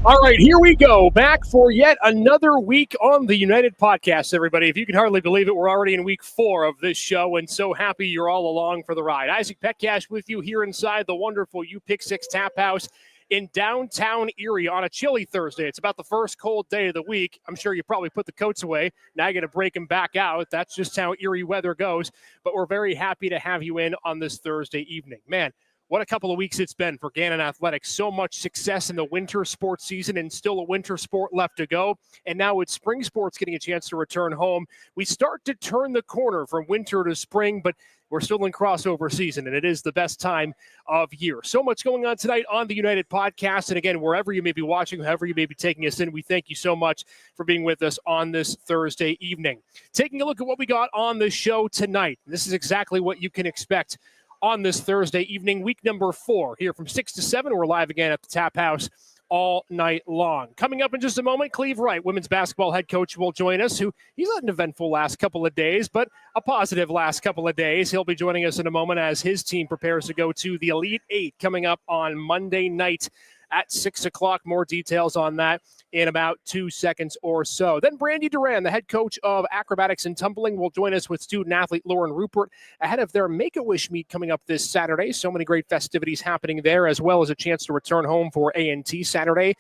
All right, here we go. Back for yet another week on the United Podcast, everybody. If you can hardly believe it, we're already in week 4 of this show, and so happy you're all along for the ride. Isaac Petcash with you here inside the wonderful U-Pick6 Tap House in downtown Erie on a chilly Thursday. It's about the first cold day of the week. I'm sure you probably put the coats away. Now you got to break them back out. That's just how Erie weather goes. But we're very happy to have you in on this Thursday evening. Man, what a couple of weeks it's been for Gannon Athletics. So much success in the winter sports season and still a winter sport left to go. And now with spring sports getting a chance to return home, we start to turn the corner from winter to spring, but we're still in crossover season, and it is the best time of year. So much going on tonight on the United Podcast. And again, wherever you may be watching, however you may be taking us in, we thank you so much for being with us on this Thursday evening. Taking a look at what we got on the show tonight. This is exactly what you can expect on this Thursday evening, week number 4, here from 6 to 7. We're live again at the Tap House all night long. Coming up in just a moment, Cleve Wright, women's basketball head coach, will join us, he's had an eventful last couple of days, but a positive last couple of days. He'll be joining us in a moment as his team prepares to go to the Elite 8 coming up on Monday night at 6 o'clock. More details on that in about 2 seconds or so. Then Brandy Duran, the head coach of acrobatics and tumbling, will join us with student athlete Lauren Rupert ahead of their Make-A-Wish meet coming up this Saturday. So many great festivities happening there, as well as a chance to return home for A&T Saturday.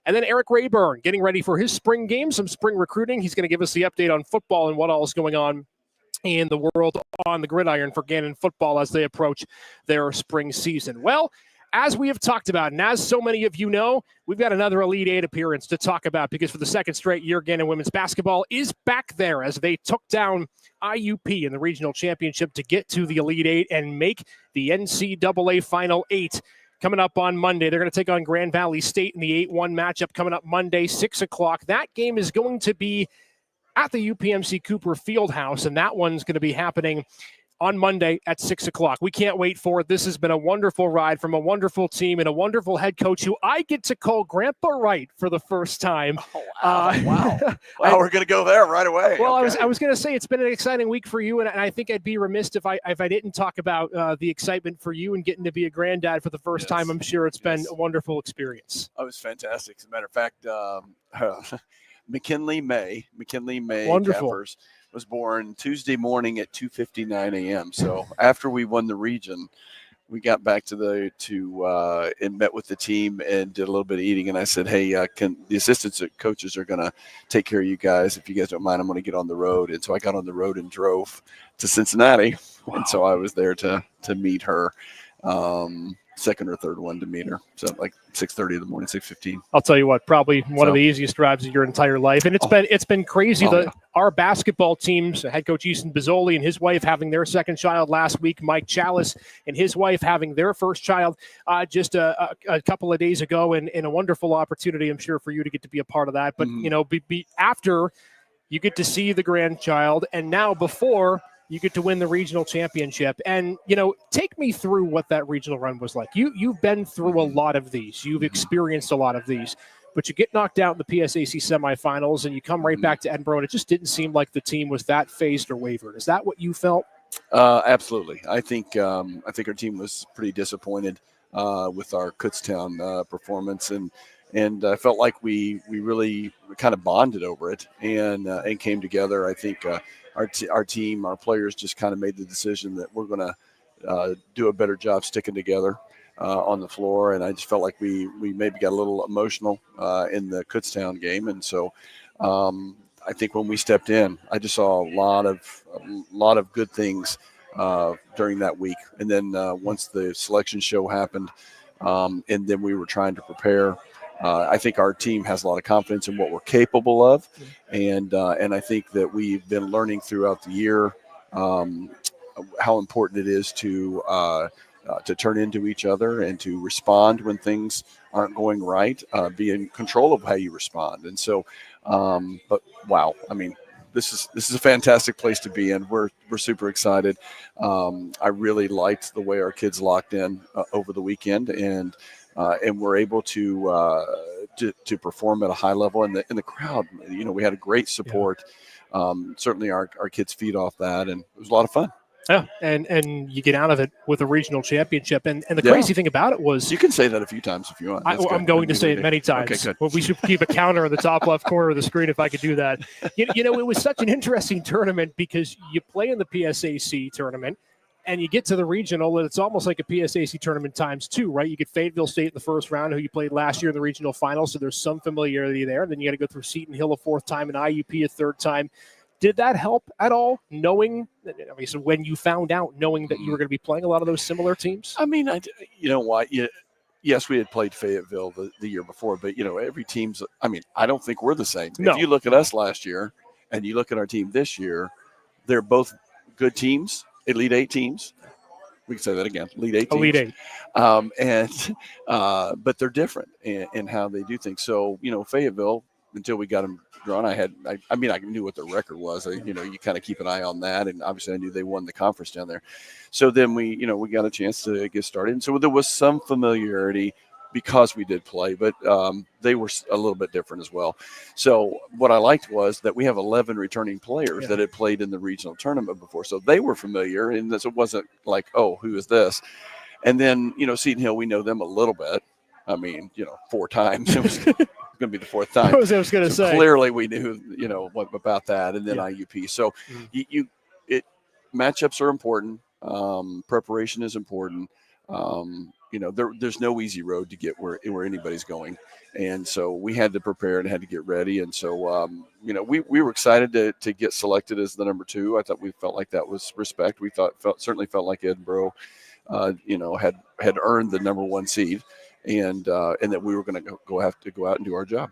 And then Eric Rayburn getting ready for his spring game, some spring recruiting. He's going to give us the update on football and what all is going on in the world on the gridiron for Gannon football as they approach their spring season. Well, as we have talked about, and as so many of you know, we've got another Elite 8 appearance to talk about because for the second straight year, Gannon women's basketball is back there as they took down IUP in the regional championship to get to the Elite 8 and make the NCAA Final 8. Coming up on Monday, they're going to take on Grand Valley State in the 8-1 matchup coming up Monday, 6 o'clock. That game is going to be at the UPMC Cooper Fieldhouse, and that one's going to be happening on Monday at 6 o'clock. We can't wait for it. This has been a wonderful ride from a wonderful team and a wonderful head coach who I get to call Grandpa Wright for the first time. Oh, wow. Wow, we're going to go there right away. Well, okay. I was going to say it's been an exciting week for you, and I think I'd be remiss if I didn't talk about the excitement for you and getting to be a granddad for the first time. I'm sure it's been a wonderful experience. It was fantastic. As a matter of fact, McKinley May Wonderful. Cappers was born Tuesday morning at 2:59 a.m. So after we won the region, we got back and met with the team and did a little bit of eating. And I said, hey, the assistants coaches are going to take care of you guys. If you guys don't mind, I'm going to get on the road. And so I got on the road and drove to Cincinnati. Wow. And so I was there to meet her. Second or third one to meet her. So like 6:30 in the morning, 6:15. I'll tell you what, probably one of the easiest drives of your entire life. And it's been crazy. Our basketball teams, head coach Easton Bizzoli and his wife having their second child last week, Mike Chalice and his wife having their first child just a couple of days ago, and a wonderful opportunity, I'm sure, for you to get to be a part of that. But, after you get to see the grandchild, and now before you get to win the regional championship. And, take me through what that regional run was like. You've been through a lot of these. You've experienced a lot of these. But you get knocked out in the PSAC semifinals, and you come right back to Edinboro, and it just didn't seem like the team was that phased or wavered. Is that what you felt? Absolutely. I think our team was pretty disappointed with our Kutztown performance, and I felt like we really kind of bonded over it and came together. I think our team, our players just kind of made the decision that we're going to do a better job sticking together on the floor. And I just felt like we maybe got a little emotional in the Kutztown game. And so I think when we stepped in, I just saw a lot of good things during that week. And then once the selection show happened, and then we were trying to prepare, I think our team has a lot of confidence in what we're capable of, and I think that we've been learning throughout the year how important it is to turn into each other and to respond when things aren't going right, be in control of how you respond. And so, but wow, I mean, this is a fantastic place to be in. We're super excited. I really liked the way our kids locked in over the weekend, and we're able to perform at a high level. And the crowd, we had a great support. Certainly our kids feed off that, and it was a lot of fun. Yeah, and you get out of it with a regional championship. And the Yeah. crazy thing about it was, You can say that a few times if you want. That's I'm good. going to say it many times. Okay, good. Well, we should keep a counter in the top left corner of the screen if I could do that. You know, it was such an interesting tournament because you play in the PSAC tournament and you get to the regional, and it's almost like a PSAC tournament times two, right? You get Fayetteville State in the first round, who you played last year in the regional final, so there's some familiarity there. Then you got to go through Seton Hill a fourth time and IUP a third time. Did that help at all, knowing, I mean, so when you found out, knowing that you were going to be playing a lot of those similar teams? I mean, you know what? Yes, we had played Fayetteville the year before, but, you know, every team's – I mean, I don't think we're the same. No. If you look at us last year and you look at our team this year, they're both good teams, Elite Eight teams. We can say that again, Elite Eight teams. Elite Eight. But they're different in how they do things. So, you know, Fayetteville, until we got them drawn, I knew what the record was. You know, you kind of keep an eye on that, and obviously I knew they won the conference down there. So then we got a chance to get started, and so there was some familiarity because we did play, but they were a little bit different as well. So what I liked was that we have 11 returning players that had played in the regional tournament before, so they were familiar, and it wasn't like, oh, who is this? And then, you know, Seton Hill, we know them a little bit. I mean, you know, 4 times. It was going to be the 4th time. I was going to say. Clearly we knew, you know, what about that, and then IUP. So matchups are important. Preparation is important. You know, there's no easy road to get where anybody's going. And so we had to prepare and had to get ready. And so, you know, we were excited to get selected as the number 2. I thought we felt like that was respect. We certainly felt like Edinboro, you know, had earned the number 1 seed, and that we were going to have to go out and do our job.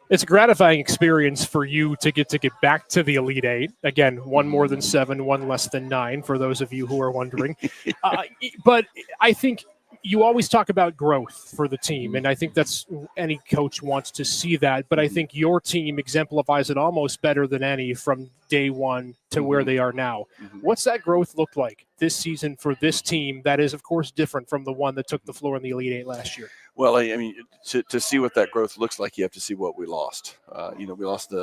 It's a gratifying experience for you to get back to the Elite Eight. Again, 1 more than 7, 1 less than 9, for those of you who are wondering. But I think you always talk about growth for the team, and I think that's any coach wants to see that. But I think your team exemplifies it almost better than any from day one to where they are now. What's that growth look like this season for this team that is, of course, different from the one that took the floor in the Elite Eight last year? Well, I mean, to see what that growth looks like, you have to see what we lost. You know, we lost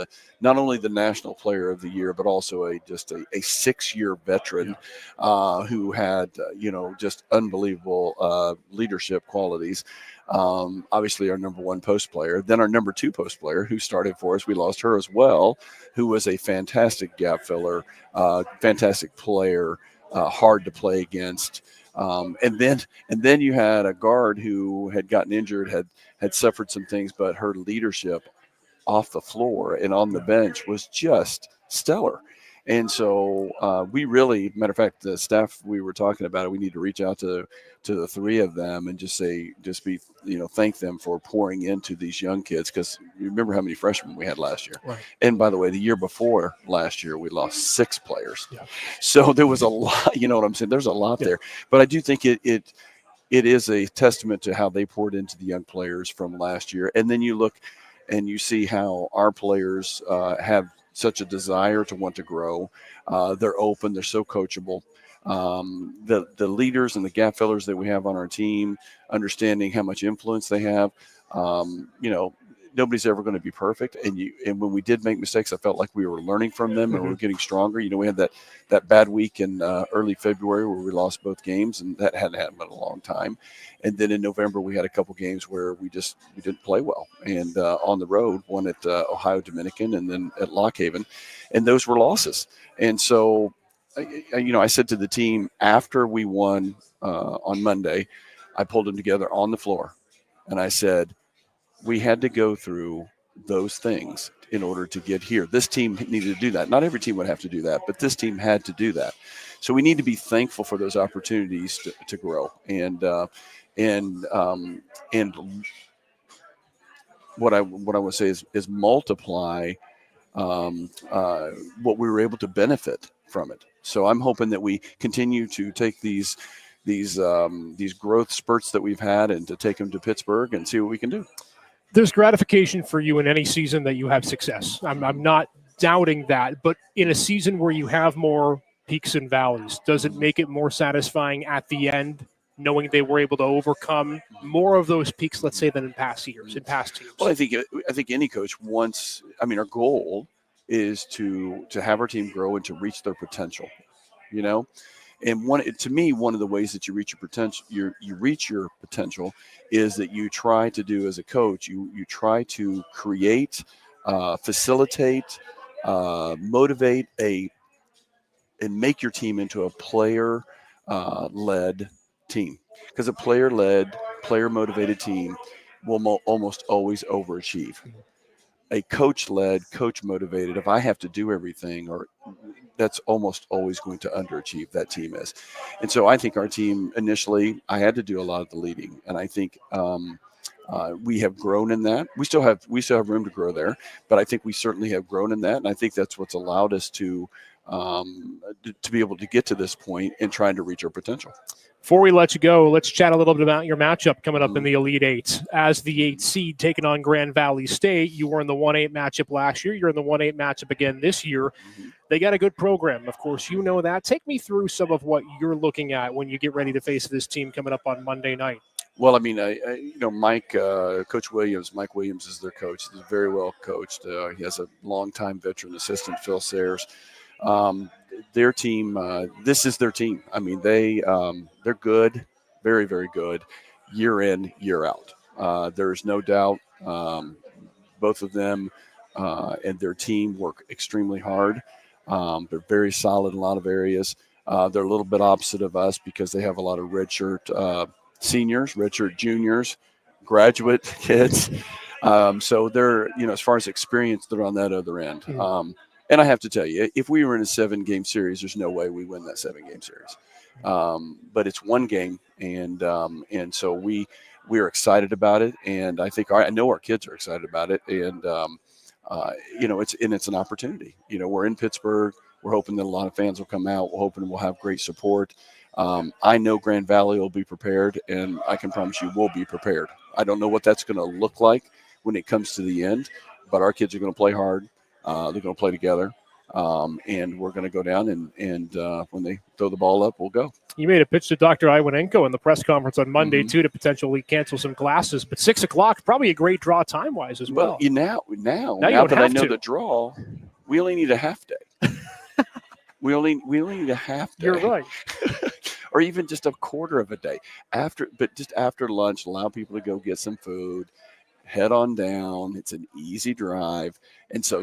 not only the National Player of the Year, but also a 6-year veteran who had, you know, just unbelievable leadership qualities. Obviously, our number 1 post player. Then our number 2 post player who started for us, we lost her as well, who was a fantastic gap filler, fantastic player, hard to play against. And then you had a guard who had gotten injured, had suffered some things, but her leadership off the floor and on the bench was just stellar. And so we really, matter of fact, the staff, we were talking about it, we need to reach out to the 3 of them and thank them for pouring into these young kids, because you remember how many freshmen we had last year. Right. And by the way, the year before last year, we lost 6 players. Yeah. So there was a lot, you know what I'm saying? There's a lot there. But I do think it is a testament to how they poured into the young players from last year. And then you look and you see how our players have such a desire to want to grow. They're open. They're so coachable. The leaders and the gap fillers that we have on our team, understanding how much influence they have. You know, nobody's ever going to be perfect. And when we did make mistakes, I felt like we were learning from them and we were getting stronger. You know, we had that bad week in early February where we lost both games, and that hadn't happened in a long time. And then in November, we had a couple games where we didn't play well. And on the road, one at Ohio Dominican and then at Lock Haven. And those were losses. And so, I said to the team after we won on Monday, I pulled them together on the floor. And I said, we had to go through those things in order to get here. This team needed to do that. Not every team would have to do that, but this team had to do that. So we need to be thankful for those opportunities to grow. And what I would say is multiply what we were able to benefit from it. So I'm hoping that we continue to take these growth spurts that we've had and to take them to Pittsburgh and see what we can do. There's gratification for you in any season that you have success. I'm not doubting that, but in a season where you have more peaks and valleys, does it make it more satisfying at the end, knowing they were able to overcome more of those peaks, let's say, than in past years, in past teams? Well, I think any coach wants. I mean, our goal is to have our team grow and to reach their potential. And to me, one of the ways that you reach your potential, you reach your potential, is that you try to do as a coach. You try to create, facilitate, motivate and make your team into a player led team, because a player-led, player-motivated team will almost always overachieve. A coach-led, coach-motivated, if I have to do everything, or that's almost always going to underachieve, that team is. And so I think our team initially, I had to do a lot of the leading, and I think we have grown in that. We still have room to grow there, but I think we certainly have grown in that, and I think that's what's allowed us to be able to get to this point and trying to reach our potential. Before we let you go, let's chat a little bit about your matchup coming up in the Elite Eight. As the 8th seed taking on Grand Valley State, you were in the 1-8 matchup last year. You're in the 1-8 matchup again this year. They got a good program. Of course, you know that. Take me through some of what you're looking at when you get ready to face this team coming up on Monday night. Well, I mean, Mike, Coach Williams, Mike Williams is their coach. He's very well coached. He has a longtime veteran assistant, Phil Sayers. Their team, this is their team. I mean, they're good, very, very good, year in, year out. There's no doubt both of them and their team work extremely hard. They're very solid in a lot of areas. They're a little bit opposite of us because they have a lot of redshirt seniors, redshirt juniors, graduate kids. So they're, as far as experience, they're on that other end. And I have to tell you, if we were in a 7-game series, there's no way we win that 7-game series. But it's one game, and so we are excited about it, and I know our kids are excited about it, and it's an opportunity. We're in Pittsburgh. We're hoping that a lot of fans will come out. We're hoping we'll have great support. I know Grand Valley will be prepared, and I can promise you we'll be prepared. I don't know what that's going to look like when it comes to the end, but our kids are going to play hard. They're going to play together, and we're going to go down, and when they throw the ball up, we'll go. You made a pitch to Dr. Iwanenko in the press conference on Monday, too, to potentially cancel some classes. But 6 o'clock, probably a great draw time-wise as well. Now that I know the draw, we only need a half day. we only need a half day. You're right. Or even just a quarter of a day. Just after lunch, allow people to go get some food. Head on down. It's an easy drive, and so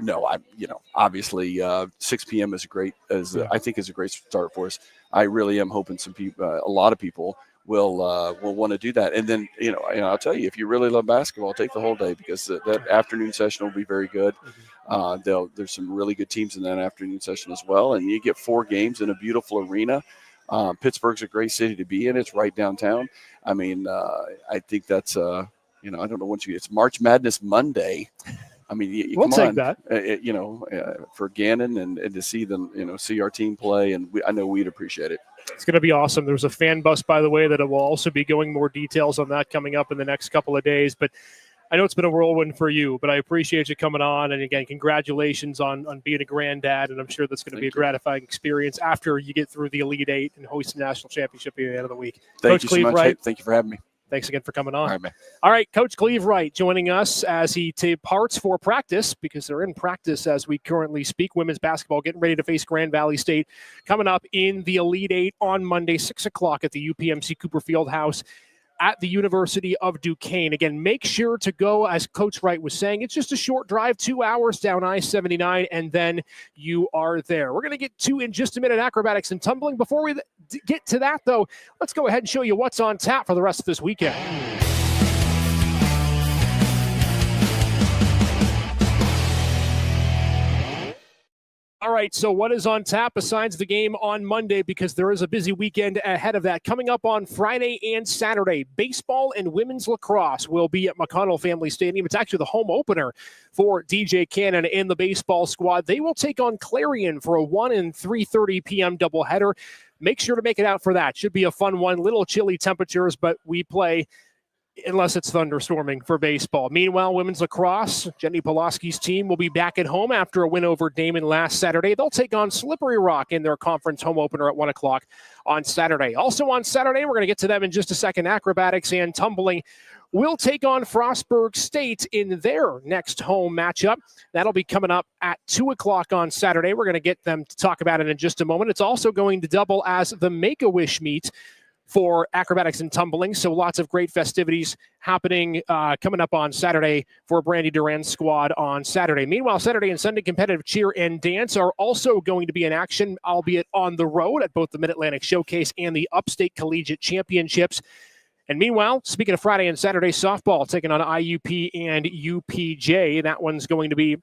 obviously 6 p.m. is I think is a great start for us. I really am hoping some people, a lot of people, will want to do that. And then I'll tell you, if you really love basketball, take the whole day, because that afternoon session will be very good. There's some really good teams in that afternoon session as well, and you get 4 games in a beautiful arena. Pittsburgh's a great city to be in. It's right downtown. I mean, I think that's I don't know it's March Madness Monday. I mean, we'll take that. For Gannon and to see them, see our team play, and I know we'd appreciate it. It's going to be awesome. There's a fan bus, by the way, that will also be going more details on that coming up in the next couple of days. But I know it's been a whirlwind for you, but I appreciate you coming on. And again, congratulations on being a granddad. And I'm sure that's going to be a gratifying experience after you get through the Elite Eight and host the national championship at the end of the week. Thank you so much. Hey, thank you for having me. Thanks again for coming on. All right, man. All right, Coach Cleve Wright joining us as he departs for practice, because they're in practice as we currently speak. Women's basketball getting ready to face Grand Valley State coming up in the Elite Eight on Monday, 6 o'clock at the UPMC Cooper Fieldhouse at the University of Duquesne. Again, make sure to go, as Coach Wright was saying, it's just a short drive, 2 hours down I-79, and then you are there. We're going to get to, in just a minute, acrobatics and tumbling. Before we get to that, though, let's go ahead and show you what's on tap for the rest of this weekend. All right, so what is on tap besides the game on Monday, because there is a busy weekend ahead of that. Coming up on Friday and Saturday, baseball and women's lacrosse will be at McConnell Family Stadium. It's actually the home opener for DJ Cannon and the baseball squad. They will take on Clarion for a 1 and 3:30 p.m. doubleheader. Make sure to make it out for that. Should be a fun one. Little chilly temperatures, but we play unless it's thunderstorming for baseball. Meanwhile, women's lacrosse, Jenny Pulaski's team will be back at home after a win over Damon last Saturday. They'll take on Slippery Rock in their conference home opener at 1 o'clock on Saturday. Also on Saturday, we're going to get to them in just a second, acrobatics and tumbling. will take on Frostburg State in their next home matchup. That'll be coming up at 2 o'clock on Saturday. We're going to get them to talk about it in just a moment. It's also going to double as the Make-A-Wish meet for acrobatics and tumbling. So lots of great festivities happening coming up on Saturday for Brandy Duran's squad on Saturday. Meanwhile, Saturday and Sunday competitive cheer and dance are also going to be in action, albeit on the road at both the Mid-Atlantic Showcase and the Upstate Collegiate Championships. And meanwhile, speaking of Friday and Saturday softball, taking on IUP and UPJ, that one's going to be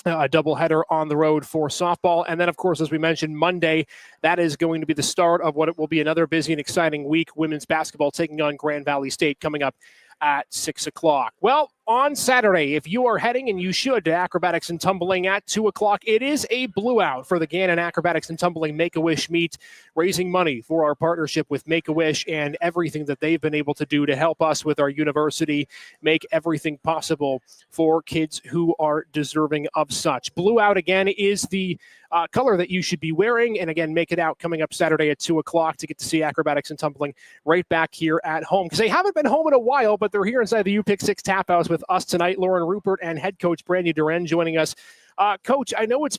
a doubleheader on the road for softball. And then, of course, as we mentioned, Monday, that is going to be the start of what it will be another busy and exciting week. Women's basketball taking on Grand Valley State coming up at 6 o'clock. Well, on Saturday, if you are heading, and you should, to acrobatics and tumbling at 2 o'clock, it is a blue out for the Gannon Acrobatics and Tumbling Make-A-Wish meet, raising money for our partnership with Make-A-Wish and everything that they've been able to do to help us with our university make everything possible for kids who are deserving of such. Blue out, again, is the color that you should be wearing. And again, make it out coming up Saturday at 2 o'clock to get to see acrobatics and tumbling right back here at home. Because they haven't been home in a while, but they're here inside the UPick 6 Tap House with us tonight. Lauren Rupert and head coach Brandy Duran joining us. Coach, I know it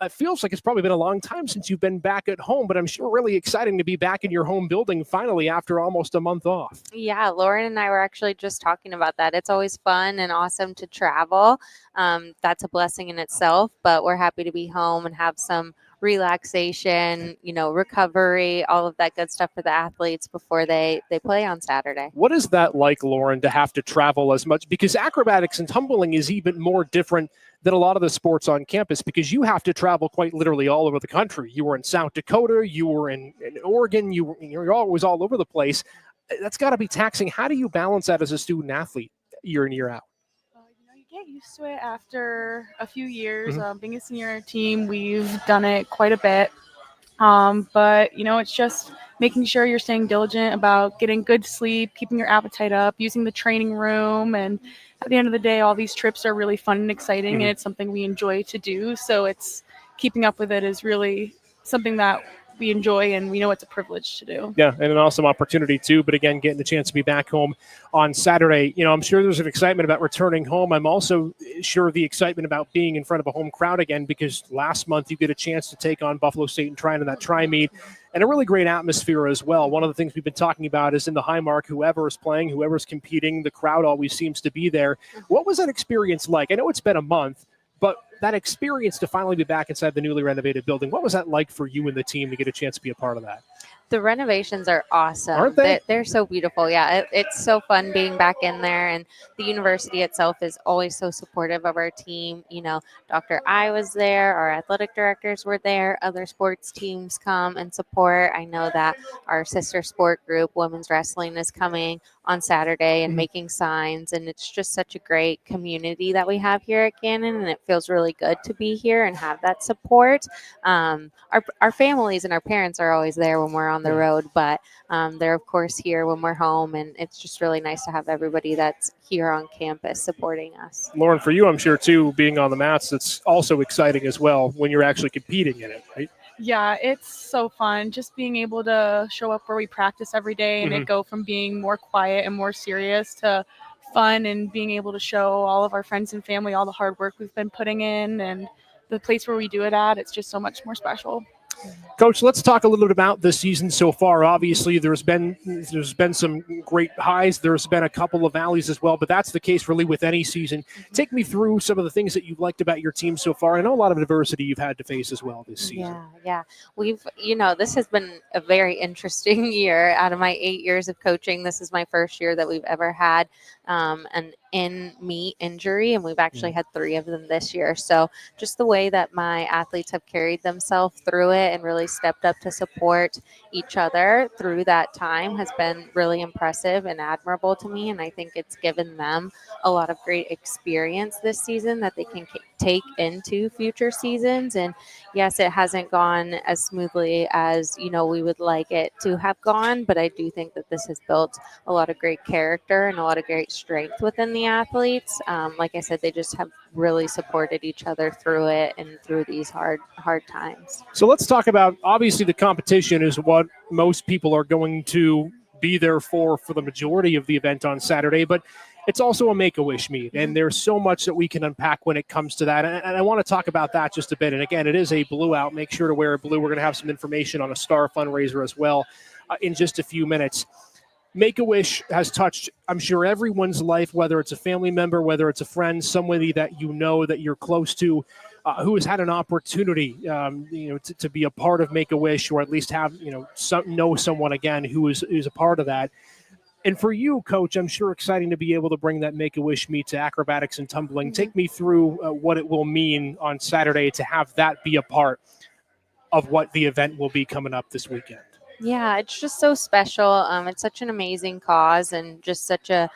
feels like it's probably been a long time since you've been back at home, but I'm sure really exciting to be back in your home building finally after almost a month off. Yeah, Lauren and I were actually just talking about that. It's always fun and awesome to travel. That's a blessing in itself, but we're happy to be home and have some relaxation, recovery, all of that good stuff for the athletes before they play on Saturday. What is that like, Lauren, to have to travel as much? Because acrobatics and tumbling is even more different than a lot of the sports on campus, because you have to travel quite literally all over the country. You were in South Dakota, you were in Oregon, you're always all over the place. That's got to be taxing. How do you balance that as a student athlete year in, year out? You get used to it after a few years. Being a senior team, we've done it quite a bit. But, it's just making sure you're staying diligent about getting good sleep, keeping your appetite up, using the training room. And at the end of the day, all these trips are really fun and exciting, and it's something we enjoy to do. So it's keeping up with it is really something that we enjoy, and we know it's a privilege to do. Yeah, and an awesome opportunity too. But again, getting the chance to be back home on Saturday, I'm sure there's an excitement about returning home. I'm also sure the excitement about being in front of a home crowd again, because last month you get a chance to take on Buffalo State and Tryon in that tri-meet, and a really great atmosphere as well. One of the things we've been talking about is in the Highmark, whoever is playing, whoever's competing, the crowd always seems to be there. What was that experience like? I know it's been a month, but that experience to finally be back inside the newly renovated building, what was that like for you and the team to get a chance to be a part of that? The renovations are awesome. Aren't they? They're so beautiful. Yeah, it's so fun being back in there. And the university itself is always so supportive of our team. Dr. I was there. Our athletic directors were there. Other sports teams come and support. I know that our sister sport group, women's wrestling, is coming on Saturday and making signs. And it's just such a great community that we have here at Gannon. And it feels really good to be here and have that support. Our families and our parents are always there when we're on the road, but they're of course here when we're home, and it's just really nice to have everybody that's here on campus supporting us. Lauren, for you, I'm sure too, being on the mats, it's also exciting as well when you're actually competing in it, right? Yeah, it's so fun just being able to show up where we practice every day, and it go from being more quiet and more serious to fun, and being able to show all of our friends and family all the hard work we've been putting in, and the place where we do it at, it's just so much more special. Coach, let's talk a little bit about this season so far. Obviously, there's been some great highs. There's been a couple of valleys as well, but that's the case really with any season. Take me through some of the things that you've liked about your team so far. I know a lot of adversity you've had to face as well this season. Yeah. We've, this has been a very interesting year. Out of my 8 years of coaching, this is my first year that we've ever had an in-meet injury, and we've actually had 3 of them this year. So just the way that my athletes have carried themselves through it and really stepped up to support each other through that time has been really impressive and admirable to me. And I think it's given them a lot of great experience this season that they can take into future seasons. And yes, it hasn't gone as smoothly as, we would like it to have gone, but I do think that this has built a lot of great character and a lot of great strength within the athletes. Like I said, they just have really supported each other through it and through these hard times. So let's talk about, obviously the competition is what most people are going to be there for the majority of the event on Saturday, but it's also a Make-A-Wish meet, and there's so much that we can unpack when it comes to that, and I want to talk about that just a bit. And again, it is a blue out. Make sure to wear blue. We're going to have some information on a star fundraiser as well in just a few minutes. Make-A-Wish has touched, I'm sure, everyone's life, whether it's a family member, whether it's a friend, somebody that you know that you're close to, who has had an opportunity, to be a part of Make-A-Wish, or at least have, know someone again who's a part of that. And for you, Coach, I'm sure exciting to be able to bring that Make-A-Wish meet to acrobatics and tumbling. Take me through what it will mean on Saturday to have that be a part of what the event will be coming up this weekend. Yeah, it's just so special. It's such an amazing cause and just such a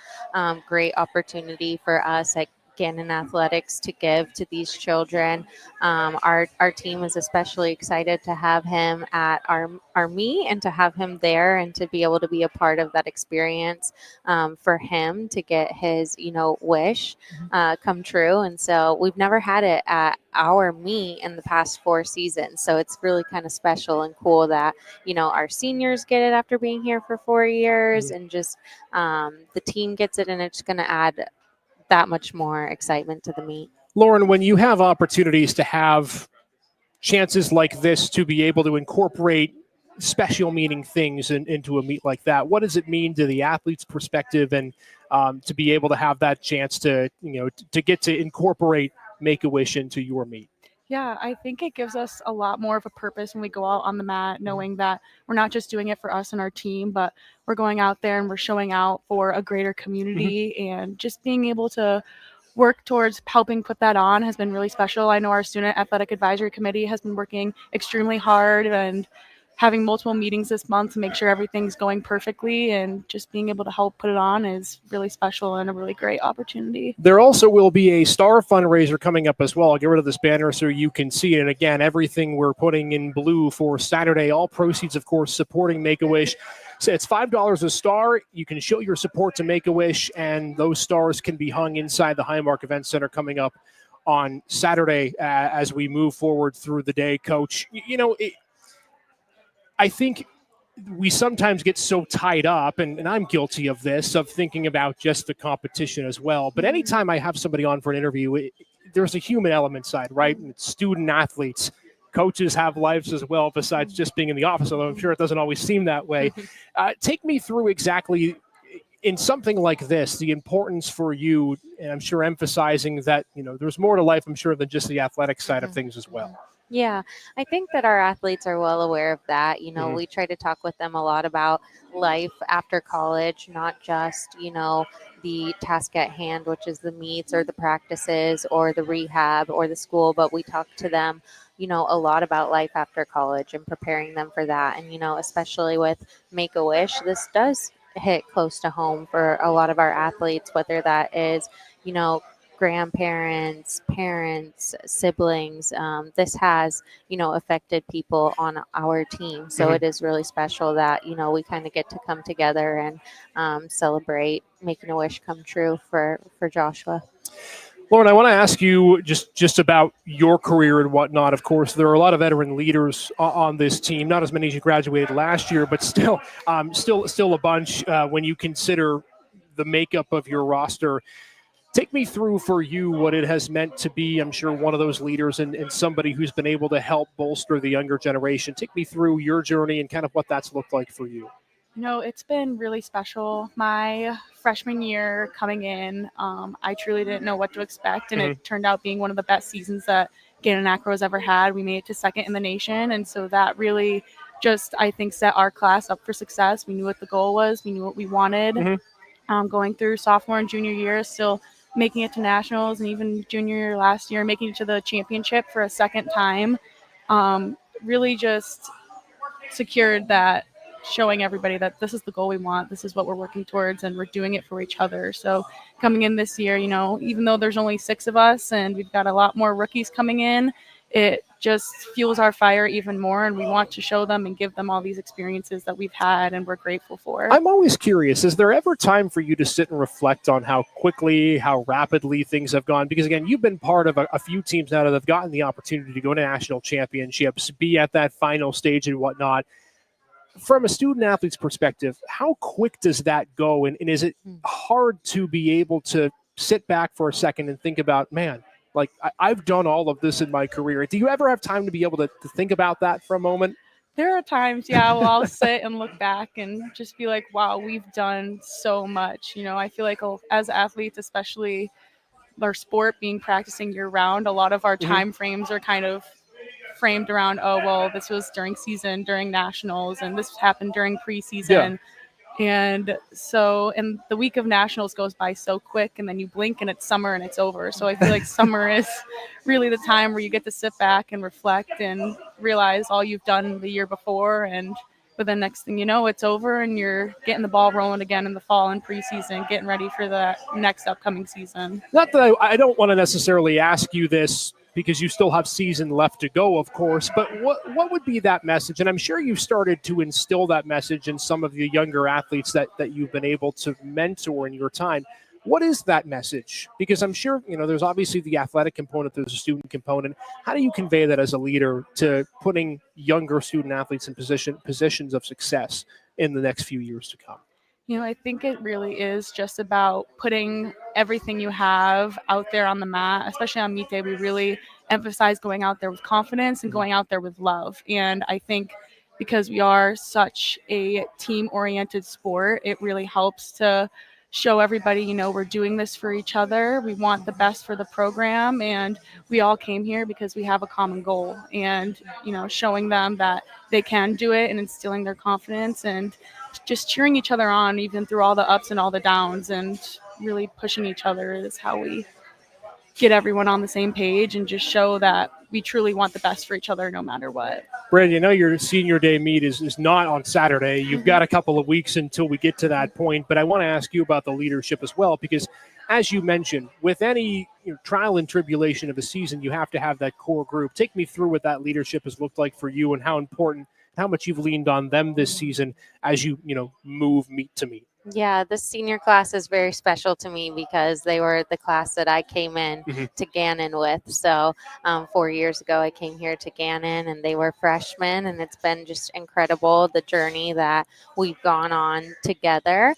great opportunity for us at Gannon Athletics to give to these children. Our team is especially excited to have him at our meet and to have him there and to be able to be a part of that experience for him to get his, wish come true. And so we've never had it at our meet in the past 4 seasons. So it's really kind of special and cool that, our seniors get it after being here for 4 years and just the team gets it, and it's going to add that much more excitement to the meet. Lauren, when you have opportunities to have chances like this to be able to incorporate special meaning things into a meet like that, what does it mean to the athlete's perspective, and to be able to have that chance to get to incorporate Make-A-Wish into your meet? Yeah, I think it gives us a lot more of a purpose when we go out on the mat, knowing that we're not just doing it for us and our team, but we're going out there and we're showing out for a greater community, and just being able to work towards helping put that on has been really special. I know our Student Athletic Advisory Committee has been working extremely hard and having multiple meetings this month to make sure everything's going perfectly, and just being able to help put it on is really special and a really great opportunity. There also will be a star fundraiser coming up as well. I'll get rid of this banner so you can see it. And again, everything we're putting in blue for Saturday, all proceeds, of course, supporting Make-A-Wish. So it's $5 a star. You can show your support to Make-A-Wish, and those stars can be hung inside the Highmark Event Center coming up on Saturday as we move forward through the day. Coach, I think we sometimes get so tied up, and I'm guilty of this, of thinking about just the competition as well. But anytime I have somebody on for an interview, there's a human element side, right? And it's student athletes. Coaches have lives as well besides just being in the office, although I'm sure it doesn't always seem that way. Take me through exactly, in something like this, the importance for you, and I'm sure emphasizing that, there's more to life, I'm sure, than just the athletic side of things as well. Yeah, I think that our athletes are well aware of that. We try to talk with them a lot about life after college, not just, the task at hand, which is the meets or the practices or the rehab or the school, but we talk to them, a lot about life after college and preparing them for that. And, especially with Make-A-Wish, this does hit close to home for a lot of our athletes, whether that is, grandparents, parents, siblings. This has, affected people on our team. So it is really special that, we kind of get to come together and celebrate making a wish come true for Joshua. Lauren, I want to ask you just about your career and whatnot. Of course, there are a lot of veteran leaders on this team, not as many as you graduated last year, but still a bunch when you consider the makeup of your roster. Take me through for you what it has meant to be, I'm sure, one of those leaders and somebody who's been able to help bolster the younger generation. Take me through your journey and kind of what that's looked like for you. It's been really special. My freshman year coming in, I truly didn't know what to expect, and it turned out being one of the best seasons that Gannon Acro has ever had. We made it to second in the nation, and so that really just, I think, set our class up for success. We knew what the goal was. We knew what we wanted. Going through sophomore and junior year, still making it to nationals, and even junior year last year, making it to the championship for a second time, really just secured that, showing everybody that this is the goal we want, this is what we're working towards, and we're doing it for each other. So coming in this year, even though there's only 6 of us and we've got a lot more rookies coming in, it just fuels our fire even more, and we want to show them and give them all these experiences that we've had and we're grateful for. I'm always curious, is there ever time for you to sit and reflect on how quickly, how rapidly things have gone? Because, again, you've been part of a few teams now that have gotten the opportunity to go to national championships, be at that final stage and whatnot. from a student athlete's perspective, how quick does that go? And is it hard to be able to sit back for a second and think about, man, like I've done all of this in my career? Do you ever have time to be able to think about that for a moment? There are times, yeah, well, I'll sit and look back and just be like, wow, we've done so much. I feel like as athletes, especially our sport being practicing year round, a lot of our time frames are kind of framed around, oh, well, this was during season, during nationals, and this happened during preseason. And the week of nationals goes by so quick, and then you blink and it's summer and it's over. So I feel like summer is really the time where you get to sit back and reflect and realize all you've done the year before. But then next thing you know, it's over and you're getting the ball rolling again in the fall and preseason, getting ready for the next upcoming season. Not that I don't want to necessarily ask you this because you still have season left to go, of course, but what would be that message? And I'm sure you've started to instill that message in some of the younger athletes that you've been able to mentor in your time. What is that message? Because I'm sure, there's obviously the athletic component, there's a student component. How do you convey that as a leader to putting younger student athletes in positions of success in the next few years to come? I think it really is just about putting everything you have out there on the mat, especially on meet day. We really emphasize going out there with confidence and going out there with love. And I think because we are such a team-oriented sport, it really helps to show everybody, we're doing this for each other. We want the best for the program, and we all came here because we have a common goal. And, showing them that they can do it and instilling their confidence and just cheering each other on even through all the ups and all the downs, and really pushing each other is how we get everyone on the same page and just show that we truly want the best for each other no matter what. Brandon, your senior day meet is not on Saturday. You've got a couple of weeks until we get to that point, but I want to ask you about the leadership as well, because as you mentioned, with any trial and tribulation of a season, you have to have that core group. Take me through what that leadership has looked like for you and how important, how much you've leaned on them this season as you move meet to meet. Yeah, the senior class is very special to me because they were the class that I came in to Gannon with. So 4 years ago, I came here to Gannon and they were freshmen, and it's been just incredible, the journey that we've gone on together.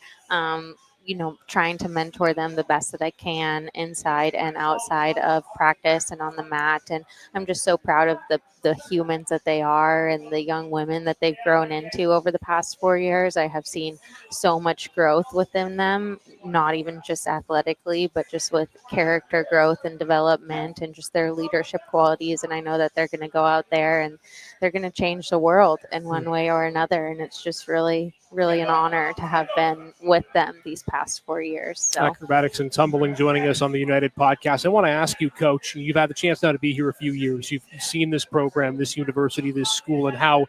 Trying to mentor them the best that I can inside and outside of practice and on the mat. And I'm just so proud of the humans that they are and the young women that they've grown into over the past 4 years. I have seen so much growth within them, not even just athletically, but just with character growth and development and just their leadership qualities. And I know that they're going to go out there and they're going to change the world in one way or another. And it's just really, really an honor to have been with them these past 4 years. So. Acrobatics and tumbling joining us on the United podcast. I want to ask you, Coach, you've had the chance now to be here a few years. You've seen this program, this university, this school, and how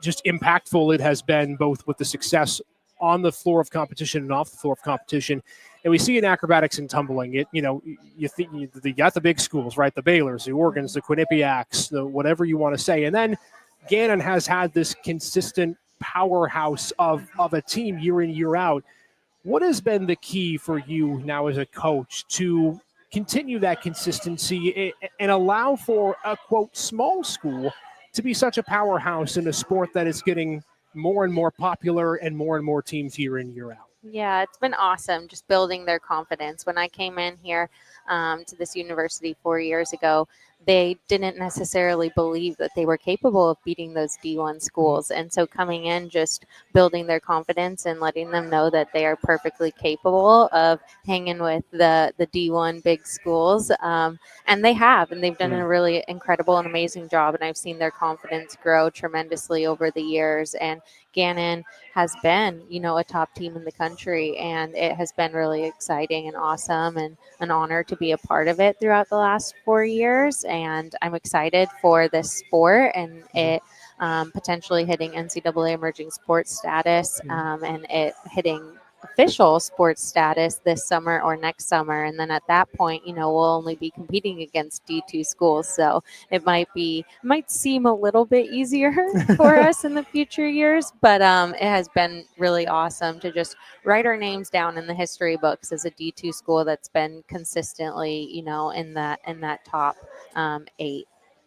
just impactful it has been, both with the success on the floor of competition and off the floor of competition. And we see in acrobatics and tumbling, you got the big schools, right? The Baylors, the Oregons, the Quinnipiacs, the whatever you want to say. And then Gannon has had this consistent powerhouse of a team year in, year out. What has been the key for you now as a coach to continue that consistency and allow for a, quote, small school to be such a powerhouse in a sport that is getting more and more popular and more teams year in, year out? Yeah, it's been awesome just building their confidence. When I came in here to this university 4 years ago, they didn't necessarily believe that they were capable of beating those D1 schools. And so coming in, just building their confidence and letting them know that they are perfectly capable of hanging with the D1 big schools. And they have, and they've done a really incredible and amazing job. And I've seen their confidence grow tremendously over the years. And Gannon has been, a top team in the country, and it has been really exciting and awesome and an honor to be a part of it throughout the last 4 years. And I'm excited for this sport and it potentially hitting NCAA emerging sports status and it hitting official sports status this summer or next summer. And then at that point, we'll only be competing against D2 schools. So it might seem a little bit easier for us in the future years, but it has been really awesome to just write our names down in the history books as a D2 school that's been consistently, in that top 8.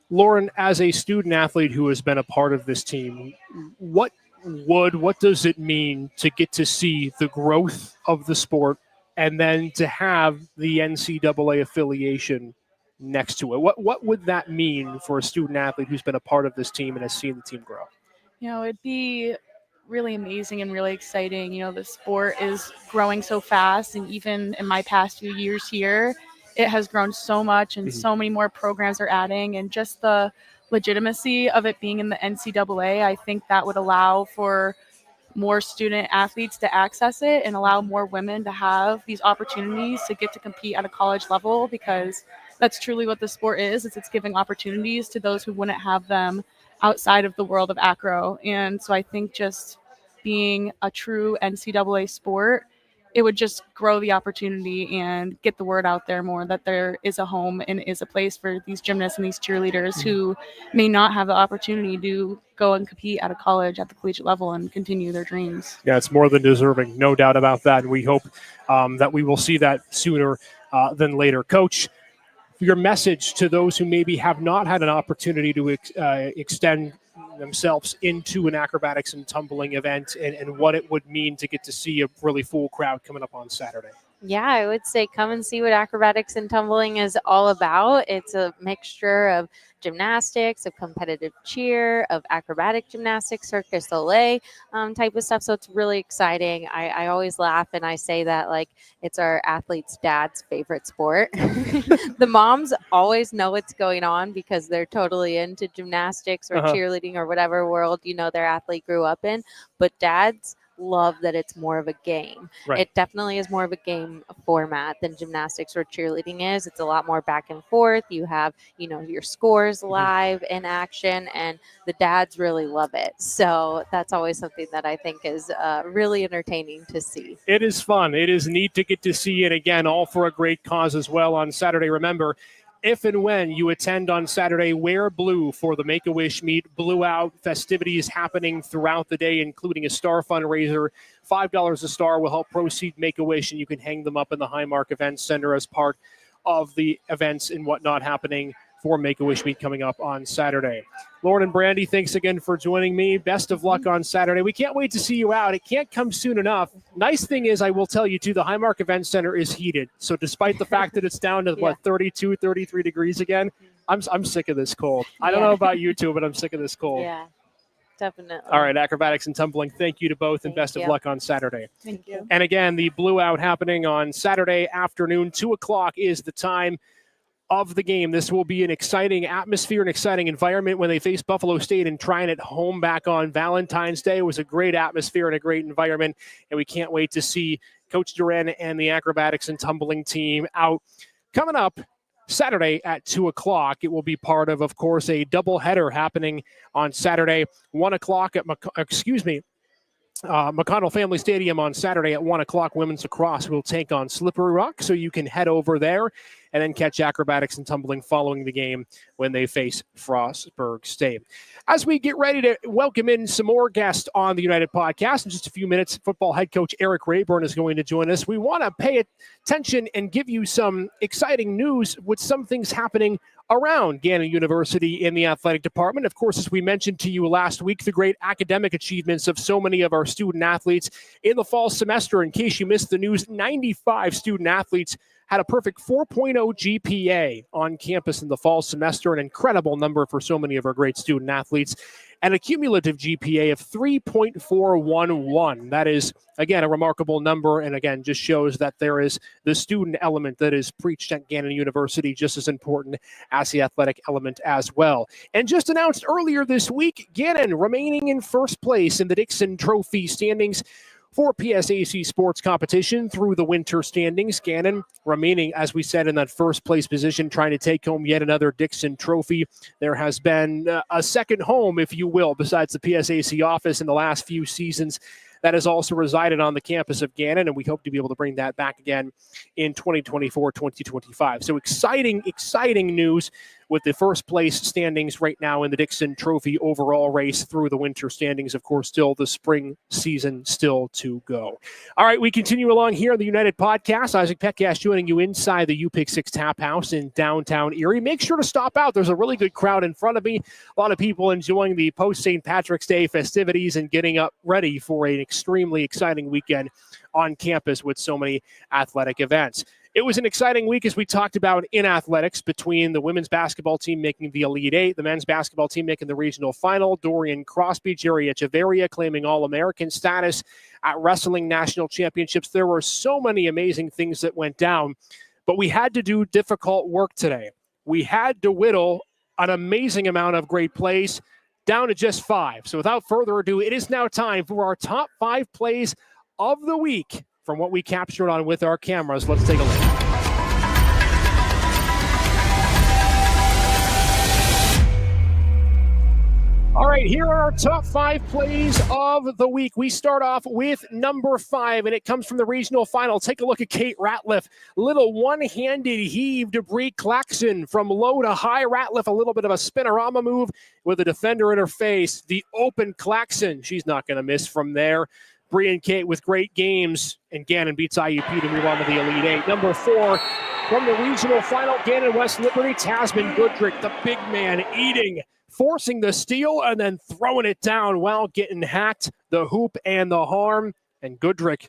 Lauren, as a student athlete who has been a part of this team, what what does it mean to get to see the growth of the sport and then to have the NCAA affiliation next to it? What would that mean for a student athlete who's been a part of this team and has seen the team grow? It'd be really amazing and really exciting. The sport is growing so fast, and even in my past few years here, it has grown so much, and so many more programs are adding, and just the legitimacy of it being in the NCAA, I think that would allow for more student athletes to access it and allow more women to have these opportunities to get to compete at a college level, because that's truly what the sport is. It's giving opportunities to those who wouldn't have them outside of the world of acro. And so I think just being a true NCAA sport, it would just grow the opportunity and get the word out there more that there is a home and is a place for these gymnasts and these cheerleaders who may not have the opportunity to go and compete at a college at the collegiate level and continue their dreams. Yeah, it's more than deserving, no doubt about that. And we hope that we will see that sooner than later. Coach, your message to those who maybe have not had an opportunity to extend themselves into an acrobatics and tumbling event, and what it would mean to get to see a really full crowd coming up on Saturday. Yeah, I would say come and see what acrobatics and tumbling is all about. It's a mixture of gymnastics, of competitive cheer, of acrobatic gymnastics, Cirque du Soleil type of stuff. So it's really exciting. I always laugh and I say that like it's our athletes' dad's favorite sport. The moms always know what's going on because they're totally into gymnastics or cheerleading or whatever world, their athlete grew up in. But dads love that it's more of a game. Right. It definitely is more of a game format than gymnastics or cheerleading is. It's a lot more back and forth. You have, your scores live in action, and the dads really love it. So that's always something that I think is really entertaining to see. It is fun. It is neat to get to see it again, all for a great cause as well on Saturday. Remember, if and when you attend on Saturday, wear blue for the Make-A-Wish Meet Blue Out festivities happening throughout the day, including a star fundraiser. $5 a star will help proceed Make-A-Wish, and you can hang them up in the Highmark Events Center as part of the events and whatnot happening for Make-A-Wish Meet coming up on Saturday. Lauren and Brandy, thanks again for joining me. Best of luck on Saturday. We can't wait to see you out. It can't come soon enough. Nice thing is, I will tell you, too, the Highmark Events Center is heated. So despite the fact that it's down to, 32, 33 degrees again, I'm sick of this cold. I don't know about you two, but I'm sick of this cold. Yeah, definitely. All right, acrobatics and tumbling, thank you to both, and best of luck on Saturday. Thank you. And again, the Blue Out happening on Saturday afternoon. 2 o'clock is the time of the game. This will be an exciting atmosphere, an exciting environment when they face Buffalo State and trying it home back on Valentine's Day. It was a great atmosphere and a great environment, and we can't wait to see Coach Duran and the acrobatics and tumbling team out. Coming up Saturday at 2 o'clock, it will be part of course, a doubleheader happening on Saturday, 1 o'clock at McConnell Family Stadium on Saturday at 1 o'clock. Women's lacrosse will take on Slippery Rock, so you can head over there and then catch acrobatics and tumbling following the game when they face Frostburg State. As we get ready to welcome in some more guests on the United Podcast, in just a few minutes, football head coach Eric Rayburn is going to join us. We want to pay attention and give you some exciting news with some things happening around Gannon University in the athletic department. Of course, as we mentioned to you last week, the great academic achievements of so many of our student athletes in the fall semester. In case you missed the news, 95 student athletes had a perfect 4.0 GPA on campus in the fall semester, an incredible number for so many of our great student athletes, and a cumulative GPA of 3.411. That is, again, a remarkable number, and again, just shows that there is the student element that is preached at Gannon University just as important as the athletic element as well. And just announced earlier this week, Gannon remaining in first place in the Dixon Trophy standings for PSAC sports competition through the winter standings. Gannon remaining, as we said, in that first place position, trying to take home yet another Dixon Trophy. There has been a second home, if you will, besides the PSAC office in the last few seasons that has also resided on the campus of Gannon, and we hope to be able to bring that back again in 2024-2025. So exciting news with the first place standings right now in the Dixon Trophy overall race through the winter standings. Of course, still the spring season still to go. All right, we continue along here on the United Podcast. Isaac Petcash joining you inside the U-Pick 6 Tap House in downtown Erie. Make sure to stop out. There's a really good crowd in front of me. A lot of people enjoying the post-St. Patrick's Day festivities and getting up ready for an extremely exciting weekend on campus with so many athletic events. It was an exciting week, as we talked about, in athletics, between the women's basketball team making the Elite Eight, the men's basketball team making the regional final, Dorian Crosby, Jerry Echeverria claiming All-American status at wrestling national championships. There were so many amazing things that went down, but we had to do difficult work today. We had to whittle an amazing amount of great plays down to just 5. So without further ado, it is now time for our top 5 plays of the week from what we captured on with our cameras. Let's take a look. All right, here are our top 5 plays of the week. We start off with number 5, and it comes from the regional final. Take a look at Kate Ratliff. Little one-handed heave to Bree Claxon from low to high. Ratliff, a little bit of a spinorama move with a defender in her face. The open Claxon. She's not going to miss from there. Bree and Kate with great games, and Gannon beats IUP to move on to the Elite Eight. Number 4, from the regional final, Gannon West Liberty, Tasman Goodrick, the big man, eating, forcing the steal, and then throwing it down while getting hacked, the hoop and the harm. And Goodrick